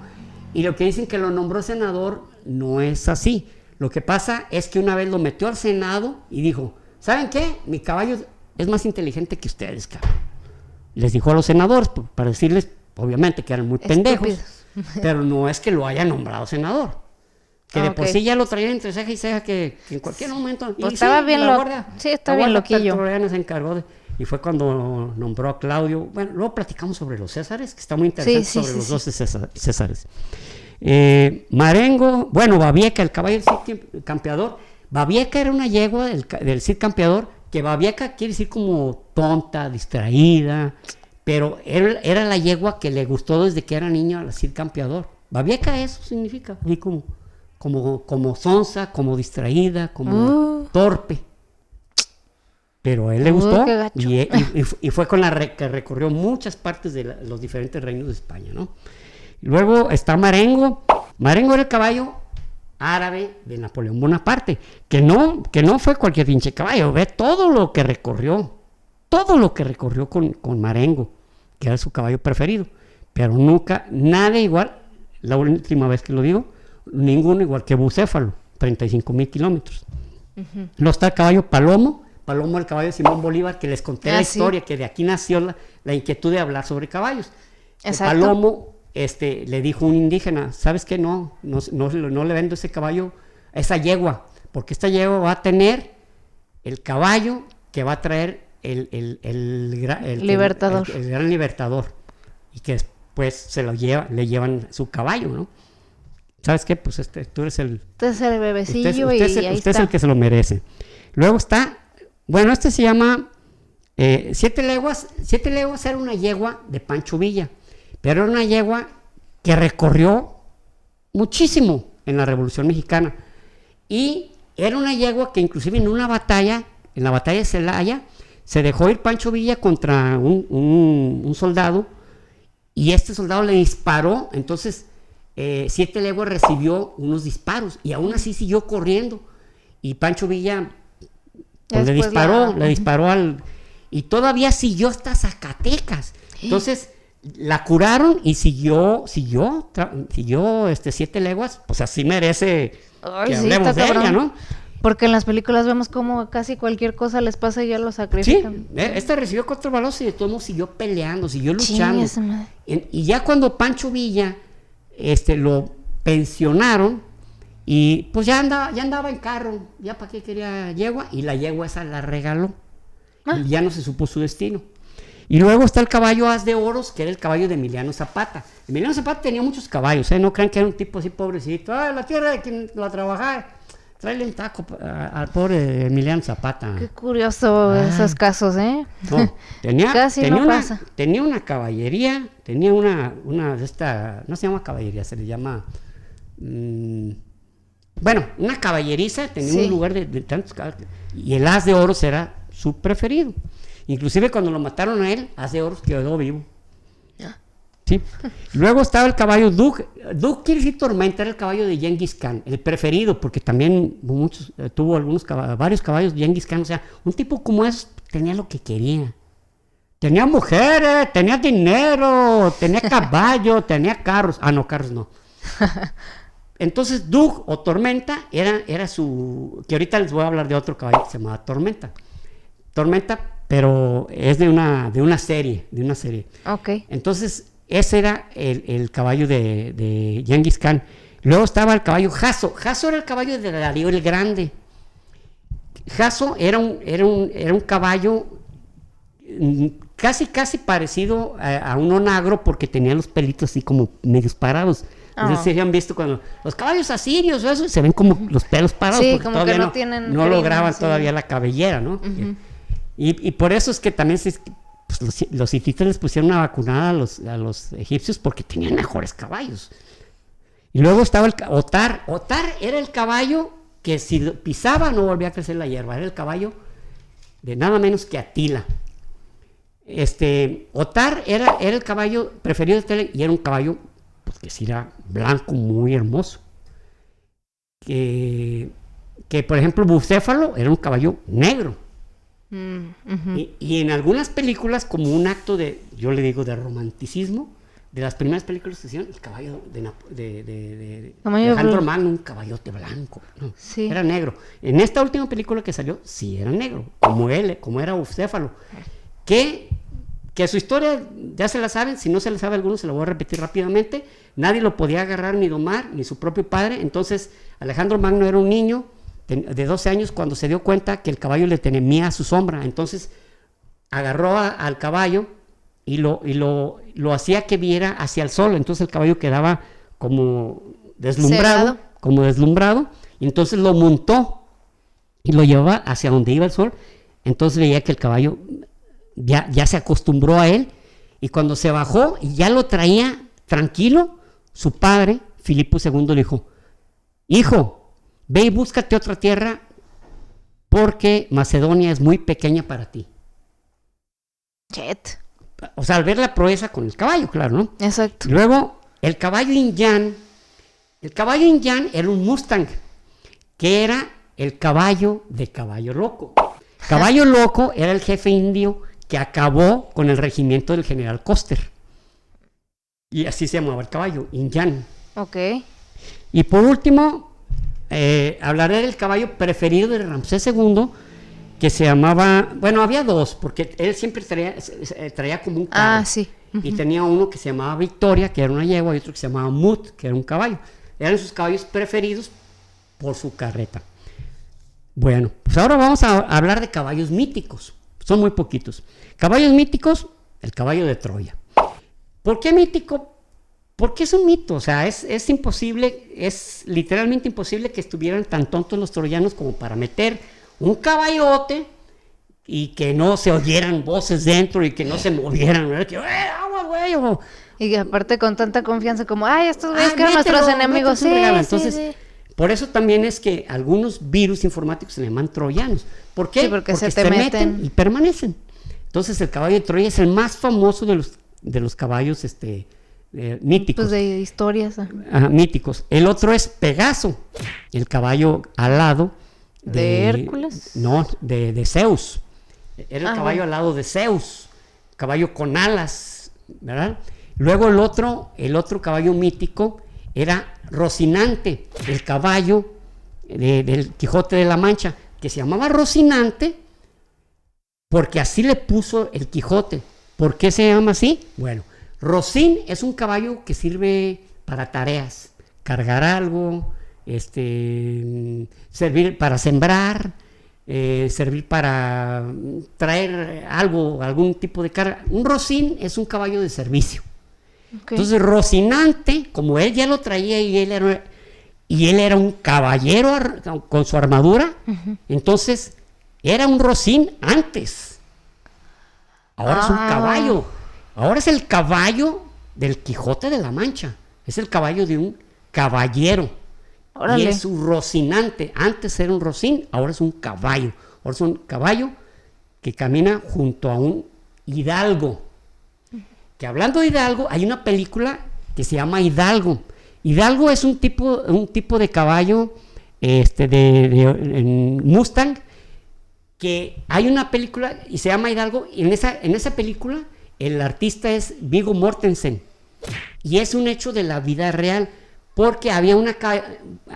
y lo que dicen que lo nombró senador no es así. Lo que pasa es que una vez lo metió al Senado y dijo, ¿saben qué? Mi caballo es más inteligente que ustedes, cabrón. Les dijo a los senadores para decirles, obviamente, que eran muy pendejos, pero no es que lo haya nombrado senador. Que de por sí ya lo traían entre ceja y ceja, que en cualquier momento... Pues estaba bien loquillo. Se encargó y fue cuando nombró a Claudio. Bueno, luego platicamos sobre los Césares, que está muy interesante sobre los 12 Césares. Marengo, bueno, Babieca, el caballo del Cid Campeador. Babieca era una yegua del Cid Campeador, que Babieca quiere decir como tonta, distraída, pero era la yegua que le gustó desde que era niño al Cid Campeador. Babieca eso significa, así como sonsa, como distraída, como torpe. Pero a él le gustó y fue con que recorrió muchas partes de los diferentes reinos de España, ¿no? Luego está Marengo. Marengo era el caballo árabe de Napoleón Bonaparte, que no fue cualquier pinche caballo, ve todo lo que recorrió con Marengo, que era su caballo preferido, pero nunca, nada igual, la última vez que lo digo, ninguno igual que Bucéfalo, 35,000 kilómetros. Uh-huh. Luego está el caballo Palomo. Palomo, el caballo de Simón Bolívar, que les conté la historia, que de aquí nació la inquietud de hablar sobre caballos. Exacto. Palomo le dijo a un indígena, ¿sabes qué? No le vendo ese caballo, esa yegua, porque esta yegua va a tener el caballo que va a traer el libertador. El gran libertador, y que después le llevan su caballo, ¿no? ¿Sabes qué? Pues tú eres el... Usted es el bebecillo usted es el que se lo merece. Luego está, bueno, se llama 7 leguas. 7 leguas era una yegua de Pancho Villa, pero era una yegua que recorrió muchísimo en la Revolución Mexicana. Y era una yegua que inclusive en una batalla, en la batalla de Celaya, se dejó ir Pancho Villa contra un soldado, y este soldado le disparó. Entonces 7 leguas recibió unos disparos y aún así siguió corriendo, y Pancho Villa pues, le disparó y todavía siguió hasta Zacatecas. Entonces la curaron y siguió 7 leguas, pues así merece que hablemos de ella, ¿no? Porque en las películas vemos como casi cualquier cosa les pasa y ya lo sacrifican. Sí, recibió 4 balazos y de todos modos siguió peleando, siguió luchando. Y ya cuando Pancho Villa lo pensionaron, y pues ya andaba en carro, ya para qué quería yegua, y la yegua esa la regaló. Y ya no se supo su destino. Y luego está el caballo As de Oros, que era el caballo de Emiliano Zapata. Emiliano Zapata tenía muchos caballos, no crean que era un tipo así pobrecito, la tierra de quien la trabajaba, tráele un taco al pobre Emiliano Zapata. Qué curioso esos casos, ¿eh? No, pasa. Tenía una caballería, tenía una de esta, no se llama caballería, se le llama, bueno, una caballeriza, tenía un lugar de tantos caballos, y el As de Oros era su preferido. Inclusive cuando lo mataron a él, As de Oros quedó vivo. Sí. Luego estaba el caballo Dug. Dug quiere decir tormenta, era el caballo de Genghis Khan, el preferido, porque también tuvo varios caballos de Genghis Khan. O sea, un tipo como ese tenía lo que quería. Tenía mujeres, tenía dinero, tenía caballo, tenía carros. No, carros no. Entonces Dug o Tormenta era su... Que ahorita les voy a hablar de otro caballo que se llamaba Tormenta. Tormenta, pero es de una serie. Ok. Entonces ese era el caballo de Genghis Khan. Luego estaba el caballo Jaso. Jaso era el caballo de Darío el Grande. Jaso era un caballo casi parecido a un onagro, porque tenía los pelitos así como medios parados. No sé si han visto cuando los caballos asirios o eso, se ven como los pelos parados, porque como todavía que no lograban todavía la cabellera, ¿no? Y por eso es que también pues, los hititas les pusieron una vacunada a los egipcios, porque tenían mejores caballos. Y luego estaba el Otar. Otar era el caballo que si pisaba no volvía a crecer la hierba. Era el caballo de nada menos que Atila. Otar era el caballo preferido de Tele, y era un caballo pues, que sí era blanco, muy hermoso. Que por ejemplo Bucéfalo era un caballo negro. Y en algunas películas, como un acto yo le digo, de romanticismo, de las primeras películas que hicieron, el caballo de Alejandro Magno, un caballote blanco, no, era negro. En esta última película que salió, sí era negro, como era Bucéfalo, que su historia ya se la saben. Si no se la sabe alguno, se la voy a repetir rápidamente. Nadie lo podía agarrar ni domar, ni su propio padre. Entonces Alejandro Magno era un niño de 12 años cuando se dio cuenta que el caballo le temía a su sombra. Entonces agarró al caballo y lo hacía que viera hacia el sol. Entonces el caballo quedaba como deslumbrado, y entonces lo montó y lo llevaba hacia donde iba el sol. Entonces veía que el caballo ya se acostumbró a él, y cuando se bajó y ya lo traía tranquilo, su padre, Filipo II, le dijo: hijo, ve y búscate otra tierra, porque Macedonia es muy pequeña para ti. Chet. O sea, al ver la proeza con el caballo, claro, ¿no? Exacto. Luego, el caballo Inyan era un Mustang, que era el caballo de Caballo Loco. Caballo Loco era el jefe indio que acabó con el regimiento del general Custer. Y así se llamaba el caballo, Inyan. Ok. Y por último, hablaré del caballo preferido de Ramsés II, que se llamaba, bueno, había dos, porque él siempre traía como un carro. Sí. Y tenía uno que se llamaba Victoria, que era una yegua, y otro que se llamaba Mut, que era un caballo. Eran sus caballos preferidos por su carreta. Bueno, pues ahora vamos a hablar de caballos míticos. Son muy poquitos. Caballos míticos, el caballo de Troya. ¿Por qué mítico? Porque es un mito, o sea, es imposible, es literalmente imposible que estuvieran tan tontos los troyanos como para meter un caballote y que no se oyeran voces dentro y que no se movieran, ¿verdad? Que, agua, güey, y que aparte con tanta confianza como, estos güeyes que eran nuestros enemigos. Sí, entonces, por eso también es que algunos virus informáticos se le llaman troyanos. ¿Por qué? Sí, porque se te meten y permanecen. Entonces el caballo de Troya es el más famoso de los caballos míticos. Pues de historias. Míticos. El otro es Pegaso, el caballo alado ¿De Hércules? No, de Zeus. Era el caballo alado de Zeus, caballo con alas, ¿verdad? Luego el otro caballo mítico era Rocinante, el caballo del Quijote de la Mancha, que se llamaba Rocinante porque así le puso el Quijote. ¿Por qué se llama así? Bueno, Rocín es un caballo que sirve para tareas, cargar algo, servir para sembrar, servir para traer algo, algún tipo de carga. Un Rocín es un caballo de servicio. Okay. Entonces Rocinante, como él ya lo traía y él era un caballero con su armadura, entonces era un Rocín antes. Ahora es un caballo. Ahora es el caballo del Quijote de la Mancha. Es el caballo de un caballero. Órale. Y es un Rocinante. Antes era un Rocín, ahora es un caballo. Ahora es un caballo que camina junto a un hidalgo. Que hablando de hidalgo, hay una película que se llama Hidalgo. Hidalgo es un tipo de caballo en Mustang, que hay una película y se llama Hidalgo, y en esa película el artista es Viggo Mortensen, y es un hecho de la vida real, porque había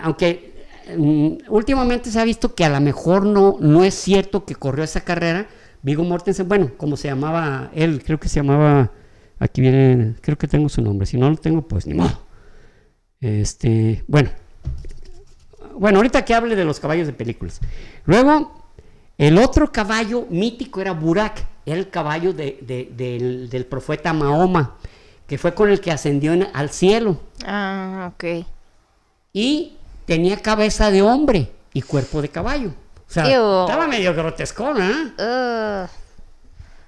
aunque últimamente se ha visto que a lo mejor no es cierto que corrió esa carrera, Viggo Mortensen, bueno, como se llamaba él, creo que se llamaba, aquí viene, creo que tengo su nombre, si no lo tengo, pues ni modo. Bueno, ahorita que hable de los caballos de películas. Luego, el otro caballo mítico era Burak, era el caballo del profeta Mahoma, que fue con el que ascendió al cielo. Ok. Y tenía cabeza de hombre y cuerpo de caballo. O sea, estaba medio grotescona, ¿eh?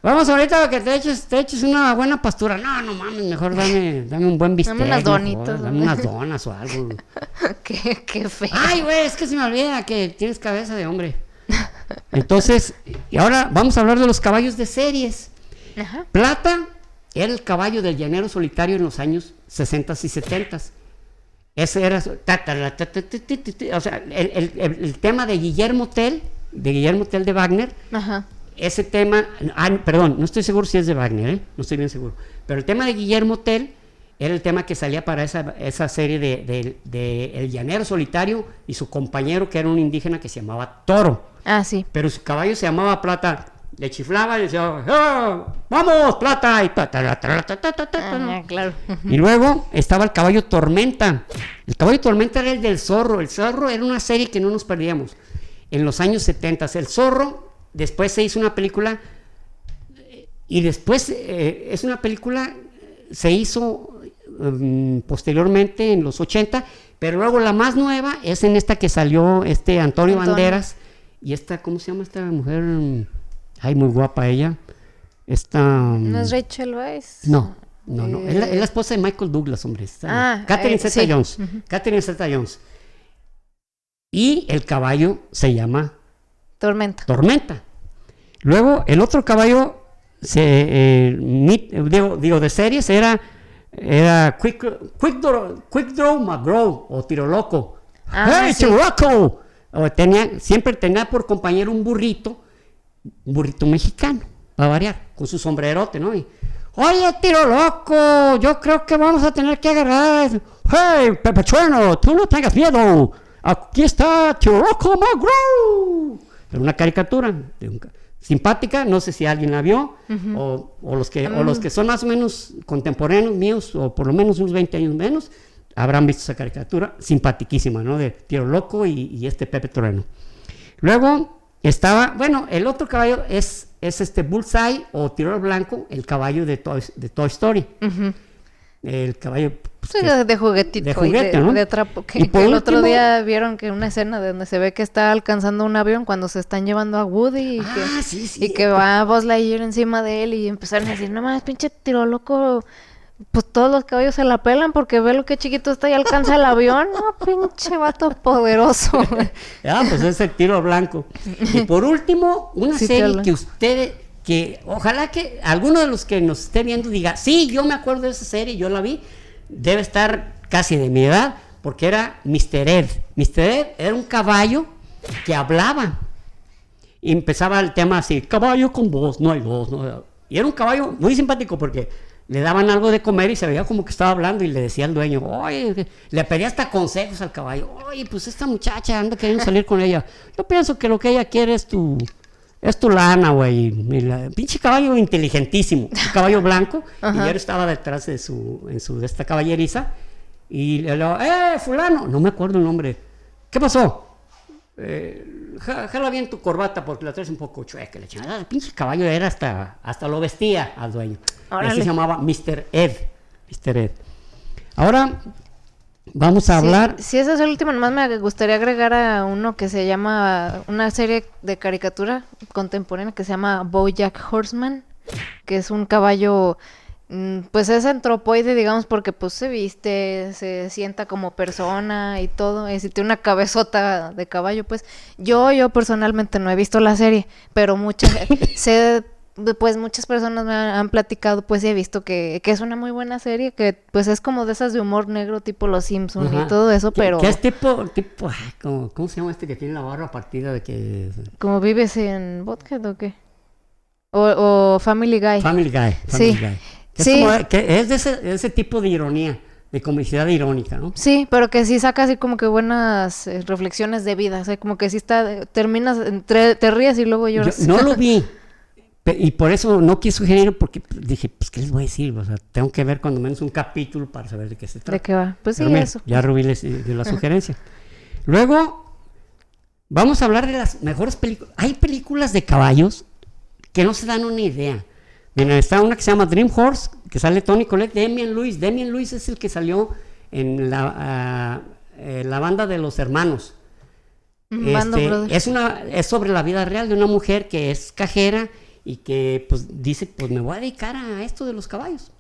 Vamos ahorita a que te eches una buena pastura. No mames, mejor dame un buen bistec. Dame unas donitas. Dame unas donas o algo. Qué feo. Ay, güey, es que se me olvida que tienes cabeza de hombre. Entonces, y ahora vamos a hablar de los caballos de series. Ajá. Plata era el caballo del llanero solitario en los años 60 y 70. Ese era, o sea, el tema de Guillermo Tell de Wagner. Ajá. Ese tema, perdón, no estoy seguro si es de Wagner, no estoy bien seguro, pero el tema de Guillermo Tell era el tema que salía para esa serie de El Llanero Solitario y su compañero, que era un indígena que se llamaba Toro. Sí. Pero su caballo se llamaba Plata, le chiflaba y decía, ¡vamos, Plata! Y claro. Y luego estaba el caballo Tormenta. El caballo Tormenta era el del Zorro. El Zorro era una serie que no nos perdíamos en los años 70. El Zorro. Después se hizo una película y después es una película, se hizo posteriormente en los 80, pero luego la más nueva es en esta que salió Antonio Banderas y ¿cómo se llama esta mujer? Ay, muy guapa ella. ¿No es Rachel Weisz? No. Es la esposa de Michael Douglas, hombre. Catherine Zeta-Jones. Uh-huh. Catherine Zeta-Jones. Y el caballo se llama Tormenta. Luego, el otro caballo de series era Quick Draw McGraw o Tiro Loco. ¡Hey, Tiro Loco! Siempre tenía por compañero un burrito mexicano, para variar, con su sombrerote, ¿no? Y, oye, Tiro Loco, yo creo que vamos a tener que agarrar. ¡Hey, Pepechueno, tú no tengas miedo! Aquí está Tiro Loco McGraw. pero una caricatura simpática, no sé si alguien la vio, o los que son más o menos contemporáneos míos, o por lo menos unos 20 años menos, habrán visto esa caricatura, simpaticísima, ¿no? De Tiro Loco y este Pepe Trueno. Luego estaba, bueno, el otro caballo es este Bullseye o Tiro Blanco, el caballo de Toy Story. El caballo pues, de juguetito, de juguete, ¿no? De trapo, que el otro día vieron que una escena donde se ve que está alcanzando un avión cuando se están llevando a Woody y que va Buzz Lightyear encima de él y empezaron a decir, no mames, pinche Tiro Loco, pues todos los caballos se la pelan porque ve lo que chiquito está y alcanza el avión. No, pinche vato poderoso. Pues es el Tiro Blanco. Y por último, una serie que ojalá que alguno de los que nos esté viendo diga, sí, yo me acuerdo de esa serie, yo la vi, debe estar casi de mi edad, porque era Mr. Ed. Mr. Ed era un caballo que hablaba. Y empezaba el tema así, caballo con voz, no hay voz. No. Y era un caballo muy simpático porque le daban algo de comer y se veía como que estaba hablando y le decía al dueño, oye, le pedía hasta consejos al caballo, oye, pues esta muchacha anda queriendo salir con ella. Yo pienso que lo que ella quiere es tu lana, güey. Pinche caballo inteligentísimo, un caballo blanco. Y yo estaba detrás de esta caballeriza y le digo, fulano, no me acuerdo el nombre. ¿Qué pasó? Jala bien tu corbata porque la traes un poco chueca. El pinche caballo era hasta lo vestía al dueño. Ese se llamaba Mr. Ed. Mr. Ed. Ahora vamos a hablar. Sí, ese es el último. Nomás me gustaría agregar a uno que se llama, una serie de caricatura contemporánea que se llama BoJack Horseman, que es un caballo, pues es antropoide, digamos, porque pues se viste, se sienta como persona y todo, y tiene una cabezota de caballo, pues. Yo personalmente no he visto la serie, pero muchas personas me han platicado, pues, y he visto que es una muy buena serie, que pues es como de esas de humor negro, tipo Los Simpsons y todo eso, pero... ¿Qué es tipo, ¿cómo se llama este que tiene la barra partida de que...? ¿Cómo vives en Bothead o qué? O Family Guy. Family Guy. Sí. Es de ese tipo de ironía, de comicidad irónica, ¿no? Sí, pero que sí saca así como que buenas reflexiones de vida, o sea, como que sí terminas, te ríes y luego lloras. Yo no lo vi. Y por eso no quise sugerir, porque dije, pues, ¿qué les voy a decir? O sea, tengo que ver cuando menos un capítulo para saber de qué se trata. ¿De qué va? Pues sí, mira, eso. Ya Rubí les dio la sugerencia. Luego, vamos a hablar de las mejores películas. Hay películas de caballos que no se dan una idea. Mira, está una que se llama Dream Horse, que sale Toni Collette, Damian Lewis. Damian Lewis es el que salió en la banda de los hermanos. Es sobre la vida real de una mujer que es cajera y que pues dice, pues me voy a dedicar a esto de los caballos.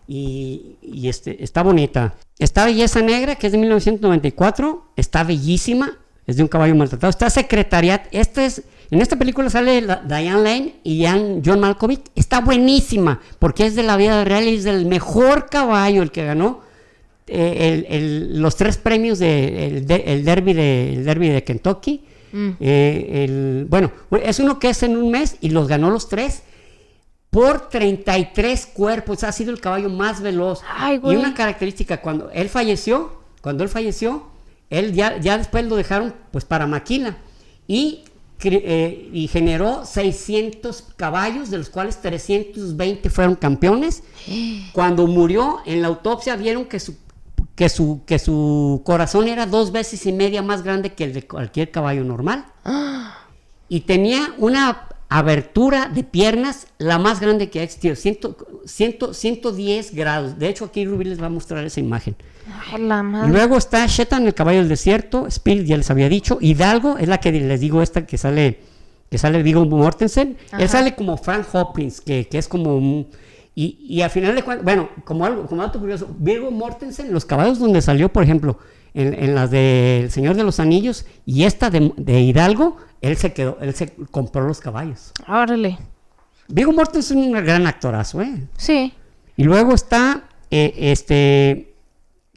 Y está bonita. Está Belleza Negra, que es de 1994, está bellísima, es de un caballo maltratado. Está Secretariat, en esta película sale Diane Lane y John Malkovich. Está buenísima, porque es de la vida real y es del mejor caballo, el que ganó los 3 premios del derby de Kentucky. Bueno, es uno que es en un mes y los ganó los 3 por 33 cuerpos. Ha sido el caballo más veloz. Ay, y una característica, cuando él falleció, él ya después lo dejaron pues para maquila y generó 600 caballos, de los cuales 320 fueron campeones. Cuando murió, en la autopsia vieron que su corazón era 2 veces y media más grande que el de cualquier caballo normal. Y tenía una abertura de piernas la más grande que ha existido, 110 grados. De hecho, aquí Rubí les va a mostrar esa imagen. Ay, la madre. Y luego está Shetan, el caballo del desierto. Spirit, ya les había dicho. Hidalgo es la que les digo, esta que sale Viggo Mortensen. Ajá. Él sale como Frank Hopkins, que es como un... Y al final de cuentas, bueno, como dato curioso, Viggo Mortensen, los caballos donde salió, por ejemplo, en las de El Señor de los Anillos y esta de Hidalgo, él se compró los caballos. Órale. Viggo Mortensen es un gran actorazo, ¿eh? Sí. Y luego está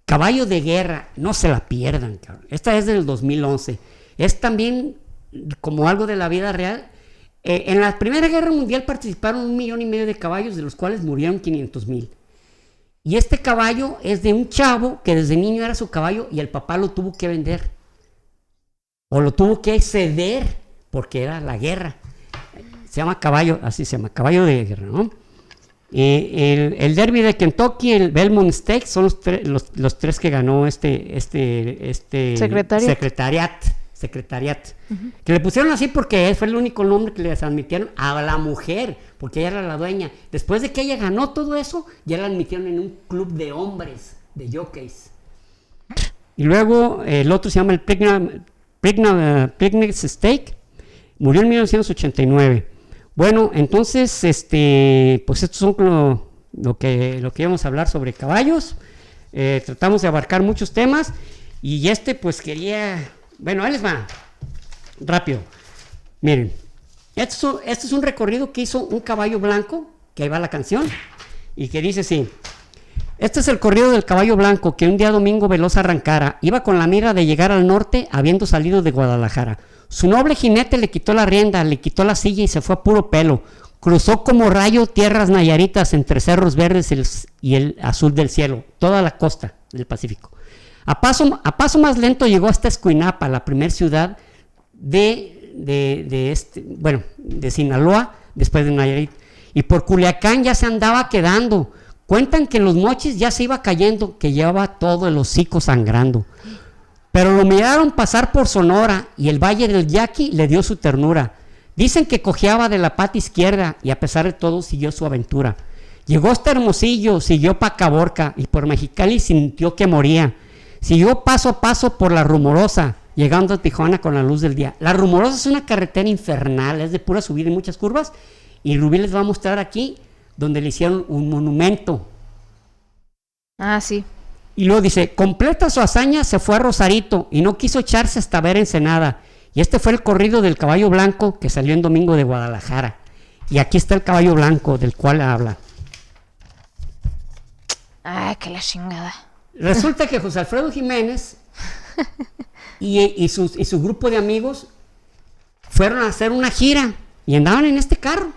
Caballo de Guerra, no se la pierdan, cabrón. Esta es del 2011. Es también como algo de la vida real. En la Primera Guerra Mundial participaron 1,5 millones de caballos, de los cuales murieron 500,000. Y este caballo es de un chavo que desde niño era su caballo y el papá lo tuvo que vender. O lo tuvo que ceder porque era la guerra. Se llama caballo, así se llama, caballo de guerra, ¿no? El Derby de Kentucky, el Belmont Stakes, son los tres que ganó este Secretariat. Uh-huh. Que le pusieron así porque fue el único nombre que les admitieron a la mujer, porque ella era la dueña. Después de que ella ganó todo eso, ya la admitieron en un club de hombres, de jockeys. Y luego el otro se llama el Preakness Stake, murió en 1989. Bueno, entonces, pues estos son lo que íbamos a hablar sobre caballos. Tratamos de abarcar muchos temas y pues quería... Bueno, ahí les va, rápido. Miren, este es un recorrido que hizo un caballo blanco, que ahí va la canción, y que dice así: este es el corrido del caballo blanco que un día domingo veloz arrancara, iba con la mira de llegar al norte, habiendo salido de Guadalajara. Su noble jinete le quitó la rienda, le quitó la silla y se fue a puro pelo. Cruzó como rayo tierras nayaritas entre cerros verdes y el azul del cielo, toda la costa del Pacífico. A paso más lento llegó hasta Escuinapa, la primer ciudad de Sinaloa, después de Nayarit. Y por Culiacán ya se andaba quedando. Cuentan que en los mochis ya se iba cayendo, que llevaba todo el hocico sangrando. Pero lo miraron pasar por Sonora y el Valle del Yaqui le dio su ternura. Dicen que cojeaba de la pata izquierda y a pesar de todo siguió su aventura. Llegó hasta Hermosillo, siguió pa' Caborca y por Mexicali sintió que moría. Siguió paso a paso por La Rumorosa, llegando a Tijuana con la luz del día. La Rumorosa es una carretera infernal, es de pura subida y muchas curvas. Y Rubí les va a mostrar aquí donde le hicieron un monumento. Ah, sí. Y luego dice, completa su hazaña, se fue a Rosarito y no quiso echarse hasta ver Ensenada. Y este fue el corrido del caballo blanco que salió en domingo de Guadalajara. Y aquí está el caballo blanco del cual habla. Ay, que la chingada. Resulta que José Alfredo Jiménez y su grupo de amigos fueron a hacer una gira y andaban en este carro.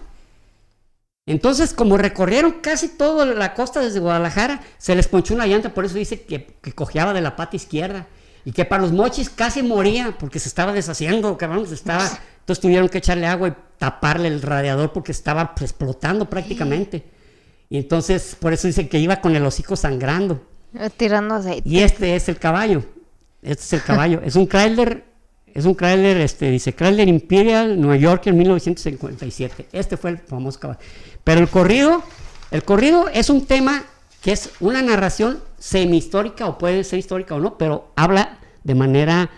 Entonces, como recorrieron casi toda la costa desde Guadalajara, se les ponchó una llanta, por eso dice que cojeaba de la pata izquierda. Y que para los mochis casi moría porque se estaba deshaciendo, cabrón, entonces tuvieron que echarle agua y taparle el radiador porque estaba pues, explotando prácticamente. Y entonces, por eso dice que iba con el hocico sangrando. Tirando aceite. Y este es el caballo. Es un Chrysler, dice Chrysler Imperial, Nueva York en 1957. Este fue el famoso caballo. Pero el corrido es un tema que es una narración semi-histórica, o puede ser histórica o no, pero habla de manera,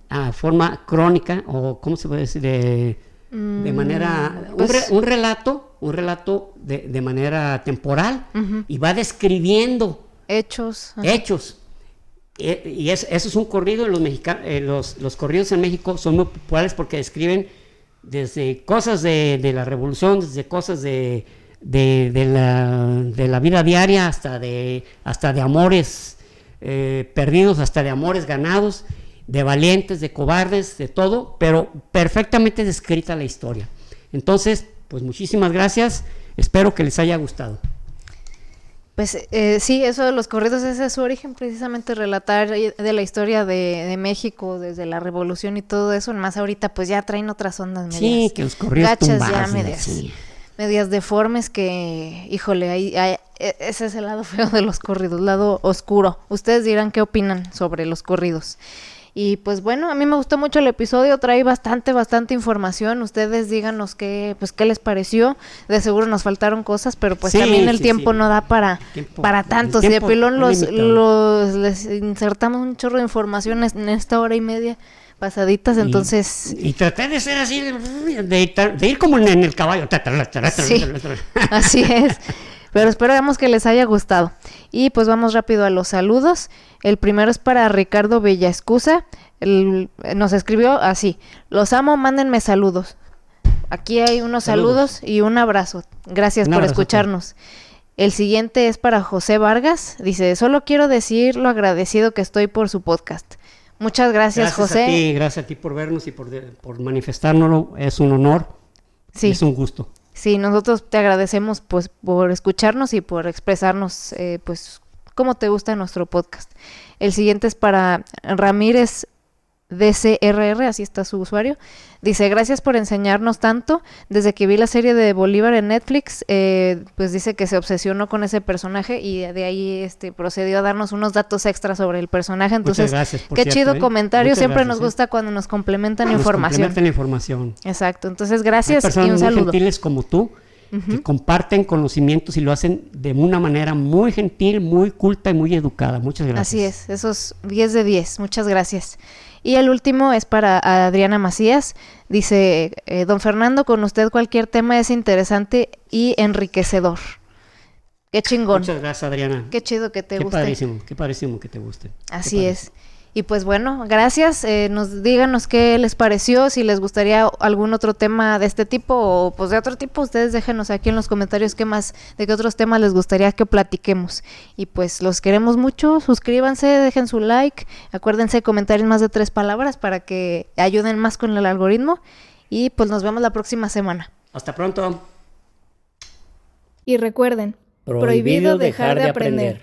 a forma crónica, o ¿cómo se puede decir? De manera, pues, un relato de manera temporal, uh-huh. Y va describiendo hechos. Y eso es un corrido. Los corridos en México son muy populares porque describen desde cosas de la revolución, desde cosas de la vida diaria, hasta de amores perdidos, hasta de amores ganados, de valientes, de cobardes, de todo, pero perfectamente descrita la historia. Entonces, pues muchísimas gracias, espero que les haya gustado. Pues sí, eso de los corridos, ese es su origen, precisamente relatar de la historia de México, desde la revolución y todo eso, más ahorita pues ya traen otras ondas medias. Sí, que los corridos gachas, tumbados, ya medias deformes que, híjole, ese es el lado feo de los corridos, lado oscuro. Ustedes dirán qué opinan sobre los corridos. Y pues bueno, a mí me gustó mucho el episodio, trae bastante información. Ustedes díganos qué les pareció. De seguro nos faltaron cosas, pero pues sí, también el tiempo no da para tanto. Si de pilón les insertamos un chorro de información en esta hora y media pasaditas, entonces... Y traté de ser así, de ir como en el caballo. Sí, así es. Pero esperamos que les haya gustado. Y pues vamos rápido a los saludos. El primero es para Ricardo Villaescusa. Nos escribió así: los amo, mándenme saludos. Aquí hay unos saludos y un abrazo. Gracias por escucharnos. El siguiente es para José Vargas. Dice: solo quiero decir lo agradecido que estoy por su podcast. Muchas gracias, José. Gracias a ti por vernos y por manifestárnoslo. Es un honor. Sí. Es un gusto. Sí, nosotros te agradecemos pues por escucharnos y por expresarnos pues cómo te gusta nuestro podcast. El siguiente es para Ramírez DCRR, así está su usuario. Dice, gracias por enseñarnos tanto. Desde que vi la serie de Bolívar en Netflix, pues dice que se obsesionó con ese personaje y de ahí procedió a darnos unos datos extras sobre el personaje. Entonces, gracias, qué chido comentario. Muchas Siempre gracias, nos gusta cuando nos complementan información. Complementan información. Exacto. Entonces, gracias y un saludo. Muy gentiles como tú, que comparten conocimientos y lo hacen de una manera muy gentil, muy culta y muy educada. Muchas gracias. Así es, esos 10 de 10. Muchas gracias. Y el último es para Adriana Macías. Dice, don Fernando, con usted cualquier tema es interesante y enriquecedor. Qué chingón. Muchas gracias, Adriana. Qué chido que te guste. Qué padrísimo que te guste. Así es. Y pues bueno, gracias. Díganos qué les pareció, si les gustaría algún otro tema de este tipo o pues de otro tipo. Ustedes déjenos aquí en los comentarios de qué otros temas les gustaría que platiquemos. Y pues los queremos mucho. Suscríbanse, dejen su like. Acuérdense, comentarios más de 3 palabras para que ayuden más con el algoritmo. Y pues nos vemos la próxima semana. Hasta pronto. Y recuerden, prohibido dejar de aprender.